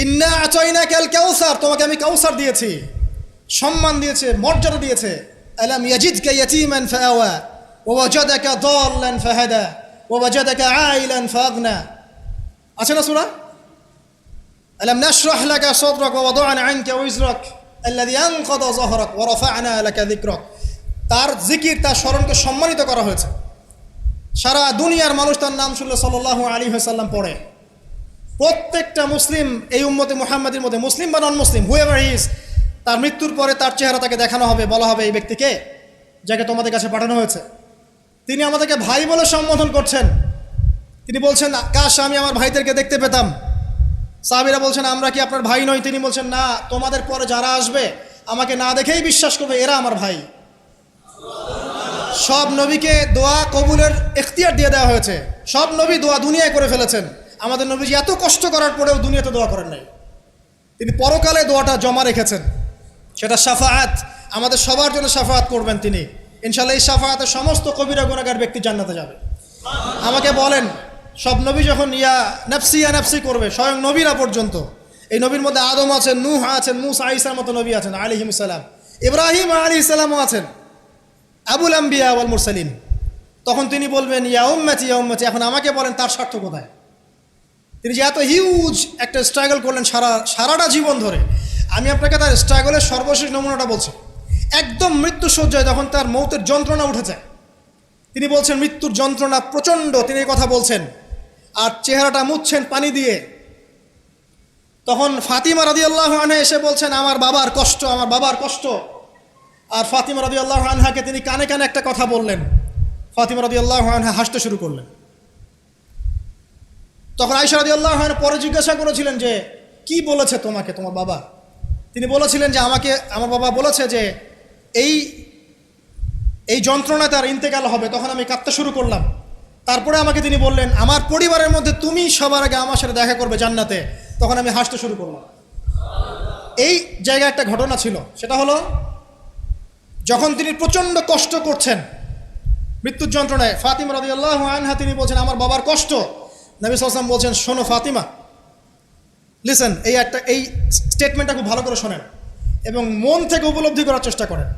ইন্না আতাইনাকাল কাউসার, তোমাকে আমি কাউসার দিয়েছি, সম্মান দিয়েছে, মর্যাদা দিয়েছে। আলাম ইয়াজিদকা ইয়াতীমান ফাআওয়া ওয়া ওয়াজাদাকা দাল্লান ফাহাদা ওয়া ওয়াজাদাকা আইলান ফাগনা। আছে না সূরা? আলাম নাশরাহ লাকা সাদরাক ওয়া ওয়াদা'না আনকা ওয়িজরাক আল্লাযী আনকাযা যাহরাক ওয়া রাফা'না লাকা যিকরাক। তার জিকির, তার স্মরণকে সম্মানিত করা হয়েছে। সারা দুনিয়ার মানুষ তার নাম শুনলে সাল্লাল্লাহু আলাইহি ওয়াসাল্লাম পড়ে। প্রত্যেকটা মুসলিম এই উম্মতে মুহাম্মাদের মধ্যে, মুসলিম বা নন মুসলিম, হুয়েভার হি ইজ, তার মৃত্যুর পরে তার চেহারা তাকে দেখানো হবে, বলা হবে এই ব্যক্তিকে যাকে তোমাদের কাছে পাঠানো হয়েছে। তিনি আমাদেরকে ভাই বলে সম্বোধন করছেন। তিনি বলছেন, কাশ আমি আমার ভাইদেরকে দেখতে পেতাম। সাহাবীরা বলছেন, আমরা কি আপনার ভাই নই? তিনি বলছেন, না, তোমাদের পরে যারা আসবে আমাকে না দেখেই বিশ্বাস করবে এরা আমার ভাই। সব নবীকে দোয়া কবুলের এখতিয়ার দিয়ে দেওয়া হয়েছে। সব নবী দোয়া দুনিয়ায় করে ফেলেছেন। আমাদের নবীজি এত কষ্ট করার পরেও দুনিয়াতে দোয়া করেন নাই। তিনি পরকালে দোয়াটা জমা রেখেছেন, সেটা শাফাআত, আমাদের সবার জন্য শাফাআত করবেন তিনি ইনশাআল্লাহ। এই শাফাআতে সমস্ত কবিরা গুনাহগার ব্যক্তি জান্নাতে যাবে। আমাকে বলেন, সব নবী যখন ইয়া নাফসি করবে, স্বয়ং নবীরা পর্যন্ত, এই নবীর মধ্যে আদম আছেন, নূহ আছেন, মূসা ঈসার মতো নবী আছেন আলাইহিমুস সালাম, ইব্রাহিম আলাইহিস সালামও আছেন, আবুল আম্বিয়া ওয়াল মুরসালিন। তখন তিনি বলবেন, ইয়া উম্মতি ইয়া উম্মতি। এখন আমাকে বলেন তার স্বার্থ কোথায়? তিনি যে এত হিউজ একটা স্ট্রাগল করলেন সারাটা জীবন ধরে। আমি আপনাকে তার স্ট্রাগলের সর্বশেষ নমুনাটা বলছি। একদম মৃত্যু শয্যায় যখন তার মৌতের যন্ত্রণা উঠে যায়, তিনি বলছেন মৃত্যুর যন্ত্রণা প্রচণ্ড, তিনি এই কথা বলছেন আর চেহারাটা মুছছেন পানি দিয়ে। তখন ফাতিমা রাদিয়াল্লাহু আনহা এসে বলছেন, আমার বাবার কষ্ট, আমার বাবার কষ্ট। আর ফাতিমা রাদিয়াল্লাহু আনহাকে তিনি কানে কানে একটা কথা বললেন। ফাতিমা রাদিয়াল্লাহু আনহা হাসতে শুরু করলেন। তখন আয়েশা রাদিয়াল্লাহু আনহা পরে জিজ্ঞাসা করেছিলেন যে, কি বলেছে তোমাকে তোমার বাবা? তিনি বলেছিলেন যে, আমাকে আমার বাবা বলেছে যে এই যন্ত্রণা তার ইন্তেকাল হবে। তখন আমি কাঁদতে শুরু করলাম। তারপরে আমাকে তিনি বললেন, আমার পরিবারের মধ্যে তুমি সবার আগে আমার সাথে দেখা করবে জান্নাতে। তখন আমি হাসতে শুরু করলাম। এই জায়গায় একটা ঘটনা ছিল, সেটা হলো যখন তিনি প্রচণ্ড কষ্ট করছেন মৃত্যুর যন্ত্রণায়, ফাতিমা রাদিয়াল্লাহু আনহা তিনি বলছেন, আমার বাবার কষ্ট। নবী সাল্লাল্লাহু আলাইহি ওয়াসাল্লাম বলছেন, শোনো ফাতিমা, লিসেন, এই স্টেটমেন্টটা খুব ভালো করে শোনেন এবং মন থেকে উপলব্ধি করার চেষ্টা করেন।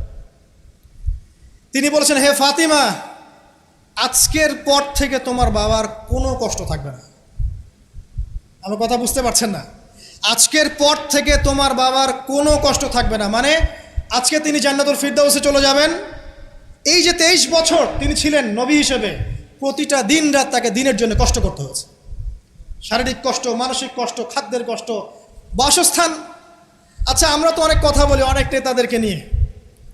তিনি বলেছেন, হে ফাতিমা, আজকের পর থেকে তোমার বাবার কোনো কষ্ট থাকবে না। আমার কথা বুঝতে পারছেন না? আজকের পর থেকে তোমার বাবার কোনো কষ্ট থাকবে না, মানে আজকে তিনি জান্নাতুল ফিরদাউসে চলে যাবেন। এই যে 23 বছর তিনি ছিলেন নবী হিসেবে, প্রতিটা দিন রাত তাকে দিনের জন্য কষ্ট করতে হয়েছে। শারীরিক কষ্ট, মানসিক কষ্ট, খাদ্যের কষ্ট, বাসস্থান। আচ্ছা, আমরা তো অনেক কথা বলি অনেক নেতাদেরকে নিয়ে,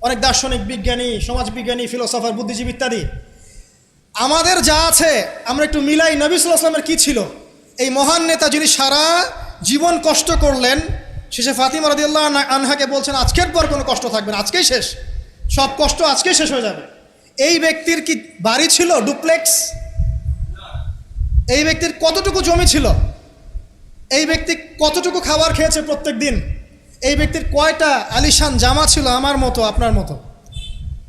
অনেক দার্শনিক, বিজ্ঞানী, সমাজবিজ্ঞানী, ফিলোসফার, বুদ্ধিজীবী ইত্যাদি। আমাদের যা আছে আমরা একটু মিলাই। নবী সাল্লাল্লাহু আলাইহি ওয়াসাল্লামের কী ছিল? এই মহান নেতা যিনি সারা জীবন কষ্ট করলেন, শেষে ফাতিমা রাদিয়াল্লাহু আনহাকে বলছেন, আজকের পর কোনো কষ্ট থাকবে না, আজকেই শেষ, সব কষ্ট আজকেই শেষ হয়ে যাবে। এই ব্যক্তির কি বাড়ি ছিল ডুপ্লেক্স? এই ব্যক্তির কতটুকু জমি ছিল? এই ব্যক্তি কতটুকু খাবার খেয়েছে প্রত্যেক দিন? এই ব্যক্তির কয়টা আলিশান জামা ছিল আমার মতো, আপনার মতো?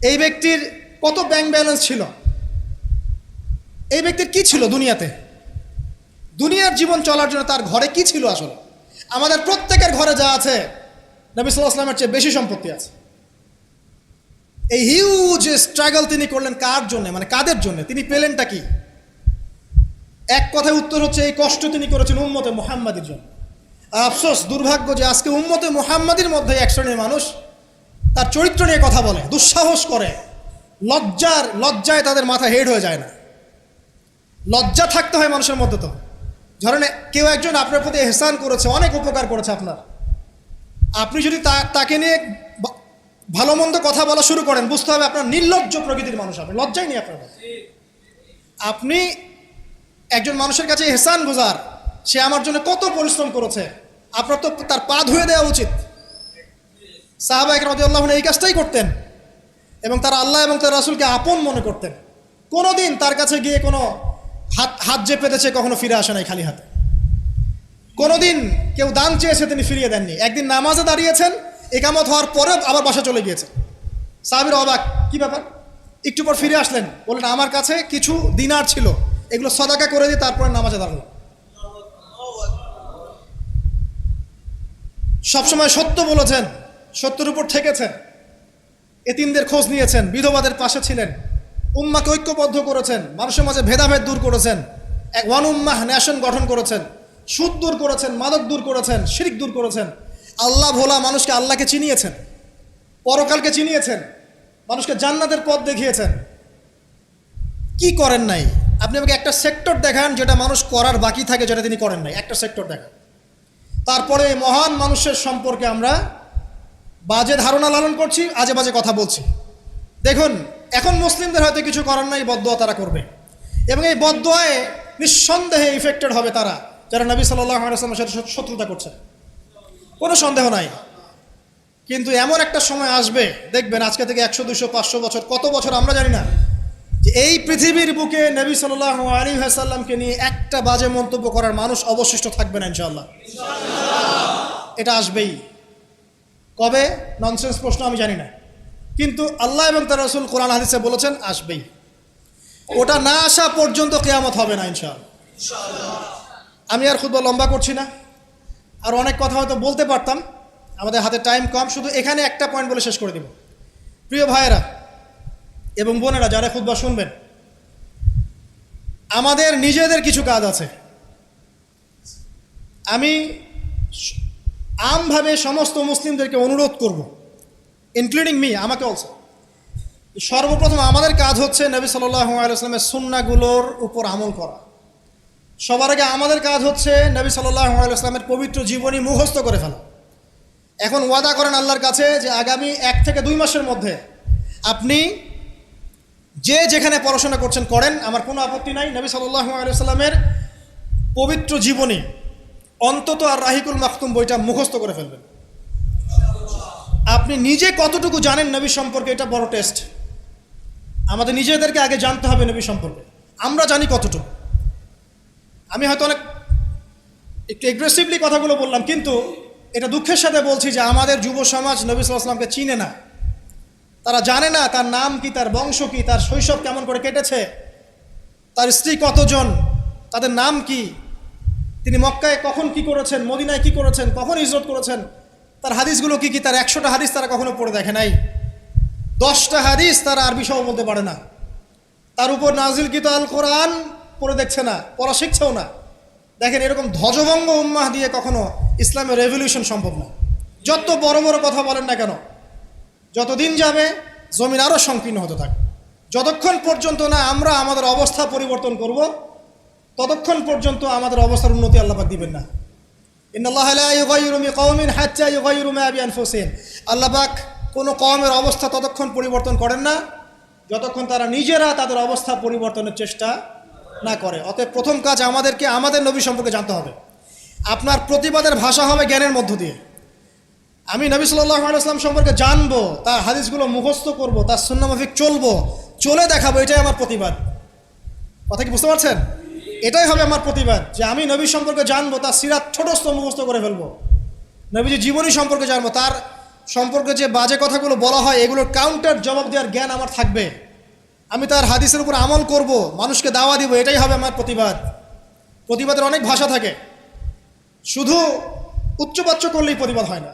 এই ব্যক্তির কত ব্যাংক ব্যালেন্স ছিল? এই ব্যক্তির কি ছিল দুনিয়াতে? দুনিয়ার জীবন চলার জন্য তার ঘরে কি ছিল? আসলে আমাদের প্রত্যেকের ঘরে যা আছে, নবী সাল্লাল্লাহু আলাইহি ওয়াসাল্লামের চেয়ে বেশি সম্পত্তি আছে। এই হিউজ স্ট্রাগল তিনি করলেন কার জন্য, মানে কাদের জন্য? তিনি পেলেনটা কি? এক কথায় উত্তর হচ্ছে, এই কষ্ট তিনি করেছেন উম্মতে মুহাম্মাদির জন্য। আর আফসোস, দুর্ভাগ্য যে আজকে উম্মতে মুহাম্মাদির মধ্যে এক শ্রেণীর মানুষ তার চরিত্র নিয়ে কথা বলে, দুঃসাহস করে, লজ্জায় তাদের মাথা হেড হয়ে যায় না। লজ্জা থাকতে হয় মানুষের মধ্যে। তো ধরেন কেউ একজন আপনার প্রতি এহসান করেছে, অনেক উপকার করেছে আপনার, আপনি যদি তাকে নিয়ে ভালো মন্দ কথা বলা শুরু করেন, বুঝতে হবে আপনার নির্লজ্জ প্রকৃতির মানুষ, আপনি লজ্জাই নেই আপনার। আপনি একজন মানুষের কাছে এহসান বোঝার, সে আমার জন্য কত পরিশ্রম করেছে, আপনার তো তার পা ধুয়ে দেওয়া উচিত। সাহাবা একরাম রাদিয়াল্লাহু আনহুম এই কাজটাই করতেন এবং তারা আল্লাহ এবং তার রাসূলকে আপন মনে করতেন। কোনোদিন তার কাছে গিয়ে কোনো হাত যে পেতেছে কখনো ফিরে আসে নাই খালি হাতে। কোনোদিন কেউ দান চেয়েছে তিনি ফিরিয়ে দেননি। একদিন নামাজে দাঁড়িয়েছেন, ইকামত হওয়ার পরে আবার বাসা চলে গিয়েছেন। সাহাবীরা অবাক, কি ব্যাপার? একটু পর ফিরে আসলেন, বললেন আমার কাছে কিছু দিনার ছিল, এগুলো সাদাকা করে দিয়ে তারপরে নামাজে দাঁড়ালো। সবসময় সত্য বলেছেন, সত্যের উপর ঠেকেছেন, এতিমদের খোঁজ নিয়েছেন, বিধবাদের পাশে ছিলেন, উম্মাকে ঐক্যবদ্ধ করেছেন, মানুষের মাঝে ভেদাভেদ দূর করেছেন, এক ওয়ান উম্মাহ ন্যাশন গঠন করেছেন, সুদ দূর করেছেন, মাদক দূর করেছেন, শিরক দূর করেছেন, আল্লাহ ভোলা মানুষকে আল্লাহকে চিনিয়েছেন, পরকালকে চিনিয়েছেন, মানুষকে জান্নাতের পথ দেখিয়েছেন। কি করেন নাই? আপনি আমাকে একটা সেক্টর দেখান যেটা মানুষ করার বাকি থাকে, যেটা তিনি করেন নাই, একটা সেক্টর দেখান। তারপরে মহান মানুষের সম্পর্কে আমরা বাজে ধারণা লালন করছি, আজে বাজে কথা বলছি। দেখুন, এখন মুসলিমদের হয়তো কিছু করার নাই, বদদোয়া তারা করবে, এবং এই বদদোয়ায় নিঃসন্দেহে ইফেক্টেড হবে তারা যারা নবী সাল্লাল্লাহু আলাইহি ওয়াসাল্লামের সাথে শত্রুতা করছে, কোনো সন্দেহ নাই। কিন্তু এমন একটা সময় আসবে, দেখবেন আজকে থেকে 100, 200, 500 বছর, কত বছর আমরা জানি না, যে এই পৃথিবীর বুকে নবী সাল্লাল্লাহু আলাইহি ওয়াসাল্লামকে নিয়ে একটা বাজে মন্তব্য করার মানুষ অবশিষ্ট থাকবে না ইনশাআল্লাহ। এটা আসবেই। কবে? ননসেন্স প্রশ্ন, আমি জানি না, কিন্তু আল্লাহ এবং তার রাসূল কোরআন হাদিসে বলেছেন আসবেই। ওটা না আসা পর্যন্ত কিয়ামত হবে না ইনশাআল্লাহ। আমি আর খুতবা লম্বা করছি না, আর অনেক কথা হয়তো বলতে পারতাম, আমাদের হাতে টাইম কম, শুধু এখানে একটা পয়েন্ট বলে শেষ করে দিব। প্রিয় ভাইয়েরা এবং বোনেরা যারা খুতবা শুনবেন, আমাদের নিজেদের কিছু কাজ আছে। আমি আমভাবে সমস্ত মুসলিমদেরকে অনুরোধ করব, ইনক্লুডিং মি, আমাকে অলসো। সর্বপ্রথম আমাদের কাজ হচ্ছে নবী সাল্লাল্লাহু আলাইহি ওয়াসাল্লামের সুন্নাহগুলোর উপর আমল করা। সবার আগে আমাদের কাজ হচ্ছে নবী সাল্লাল্লাহু আলাইহি ওয়াসাল্লামের পবিত্র জীবনী মুখস্থ করে ফেলা। এখন ওয়াদা করেন আল্লাহর কাছে যে আগামী 1 থেকে 2 মাসের মধ্যে আপনি যে যেখানে পড়াশোনা করছেন করেন, আমার কোনো আপত্তি নাই। নবী সাল্লাল্লাহু আলাইহি ওয়াসাল্লামের পবিত্র জীবনী অন্তত আর রাহিকুল মাখতুম বইটা মুখস্থ করে ফেলবেন। আপনি নিজে কতটুকু জানেন নবী সম্পর্কে, এটা বড় টেস্ট। আমাদের নিজেদেরকে আগে জানতে হবে নবী সম্পর্কে, আমরা জানি কতটুকু। আমি হয়তো অনেক একটু এগ্রেসিভলি কথাগুলো বললাম, কিন্তু এটা দুঃখের সাথে বলছি যে আমাদের যুব সমাজ নবী সাল্লাল্লাহু আলাইহি ওয়াসাল্লামকে চিনে না। তারা জানে না তার নাম কি, তার বংশ কি, তার শৈশব কেমন করে কেটেছে, তার স্ত্রী কতজন, তাদের নাম কি, তিনি মক্কায় কখন কি করেছেন, মদিনায় কি করেছেন, কখন হিজরত করেছেন, তার হাদিসগুলো কি কি, তার 100টা হাদিস তারা কখনো পড়ে দেখে নাই, 10টা হাদিস তারা আরবি সহ বলতে পারে না, তার উপর নাজিলকৃত আল কোরআন পড়ে দেখছে না, পড়া শিখছেও না। দেখেন, এরকম ধ্বজভঙ্গ উম্মাহ দিয়ে কখনো ইসলামের রেভলিউশন সম্ভব না। যত বড় বড় কথা বলেন না কেন, যতদিন যাবে জমিন আরও সংকীর্ণ হতে থাকে। যতক্ষণ পর্যন্ত না আমরা আমাদের অবস্থা পরিবর্তন করব, ততক্ষণ পর্যন্ত আমাদের অবস্থার উন্নতি আল্লাহ পাক দিবেন না। ইন্নাল্লাহা লা ইউগাইয়িরু বিকাওমিন হাত্তা ইউগাইয়িরু মা বিআনফুসিহিম। আল্লাহ পাক কোনো কওমের অবস্থা ততক্ষণ পরিবর্তন করেন না যতক্ষণ তারা নিজেরা তাদের অবস্থা পরিবর্তনের চেষ্টা না করে। অতএব প্রথম কাজ আমাদেরকে আমাদের নবী সম্পর্কে জানতে হবে। আপনার প্রতিবাদের ভাষা হবে জ্ঞানের মধ্য দিয়ে। আমি নবী সাল্লাল্লাহু আলাইহি ওয়াসাল্লাম সম্পর্কে জানবো, তার হাদিসগুলো মুখস্থ করব, তার সুন্নাহ মাফিক চলবো, চলে দেখাবো, এটাই আমার প্রতিবাদ। কথা কি বুঝতে পারছেন? এটাই হবে আমার প্রতিবাদ, যে আমি নবী সম্পর্কে জানবো, তার সিরাত ছোটস্থ মুখস্থ করে ফেলবো, নবীজি জীবনী সম্পর্কে জানবো, তার সম্পর্কে যে বাজে কথাগুলো বলা হয় এগুলোর কাউন্টার জবাব দেওয়ার জ্ঞান আমার থাকবে। আমি তার হাদিসের উপর আমল করব, মানুষকে দাওয়া দিব, এটাই হবে আমার প্রতিবাদ। প্রতিবাদের অনেক ভাষা থাকে, শুধু উচ্চবাচ্য করলেই প্রতিবাদ হয় না।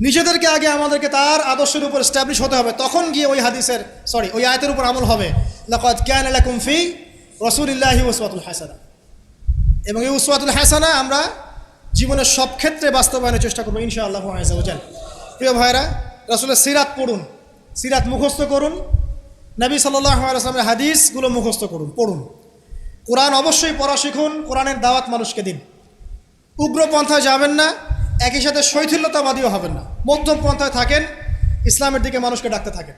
নিজেদেরকে আগে আমাদেরকে তার আদর্শের উপর এস্টাবলিশ হতে হবে, তখন গিয়ে ওই আয়াতের উপর আমল হবে। লাকাদ কানা লাকুম ফি রাসূলিল্লাহি উসওয়াতুল হাসানাহ। এবং এই উসওয়াতুল হাসানা আমরা জীবনের সব ক্ষেত্রে বাস্তবায়নের চেষ্টা করবো ইনশাআল্লাহু আযজা ওয়া জাল। প্রিয় ভাইরা, রাসূলের সিরাত পড়ুন, সিরাত মুখস্থ করুন, নবী সাল্লাল্লাহু আলাইহি ওয়াসাল্লামের হাদিসগুলো মুখস্থ করুন, পড়ুন। কোরআন অবশ্যই পড়া শিখুন, কোরআনের দাওয়াত মানুষকে দিন। উগ্রপন্থায় যাবেন না, একই সাথে শৈথিল্যতাবাদীও হবেন না, মধ্যম পন্থায় থাকেন, ইসলামের দিকে মানুষকে ডাকতে থাকেন।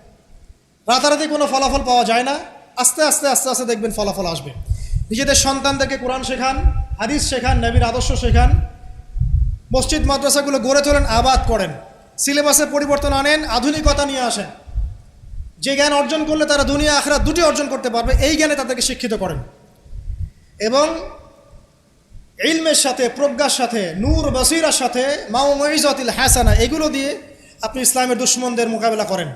রাতারাতি কোনো ফলাফল পাওয়া যায় না, আস্তে আস্তে আস্তে আস্তে দেখবেন ফলাফল আসবে। নিজেদের সন্তানদেরকে কোরআন শেখান, হাদিস শেখান, নবীর আদর্শ শেখান, মসজিদ মাদ্রাসাগুলো গড়ে তোলেন, আবাদ করেন, সিলেবাসে পরিবর্তন আনেন, আধুনিকতা নিয়ে আসেন। যে জ্ঞান অর্জন করলে তারা দুনিয়া আখিরাত দুটি অর্জন করতে পারবে, এই জ্ঞানে তাদেরকে শিক্ষিত করেন। এবং ইলমের সাথে, প্রজ্ঞার সাথে, নূর বসিরার সাথে, মাউইজাতুল হাসানা, এগুলো দিয়ে আপনি ইসলামের দুশমনদের মোকাবেলা করেন।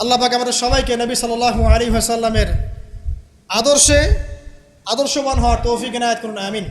আল্লাহ পাক আমাদের সবাইকে নবী সাল্লাল্লাহু আলাইহি ওয়াসাল্লামের আদর্শবান হওয়ার তৌফিক এনায়েত করুন, আমিন।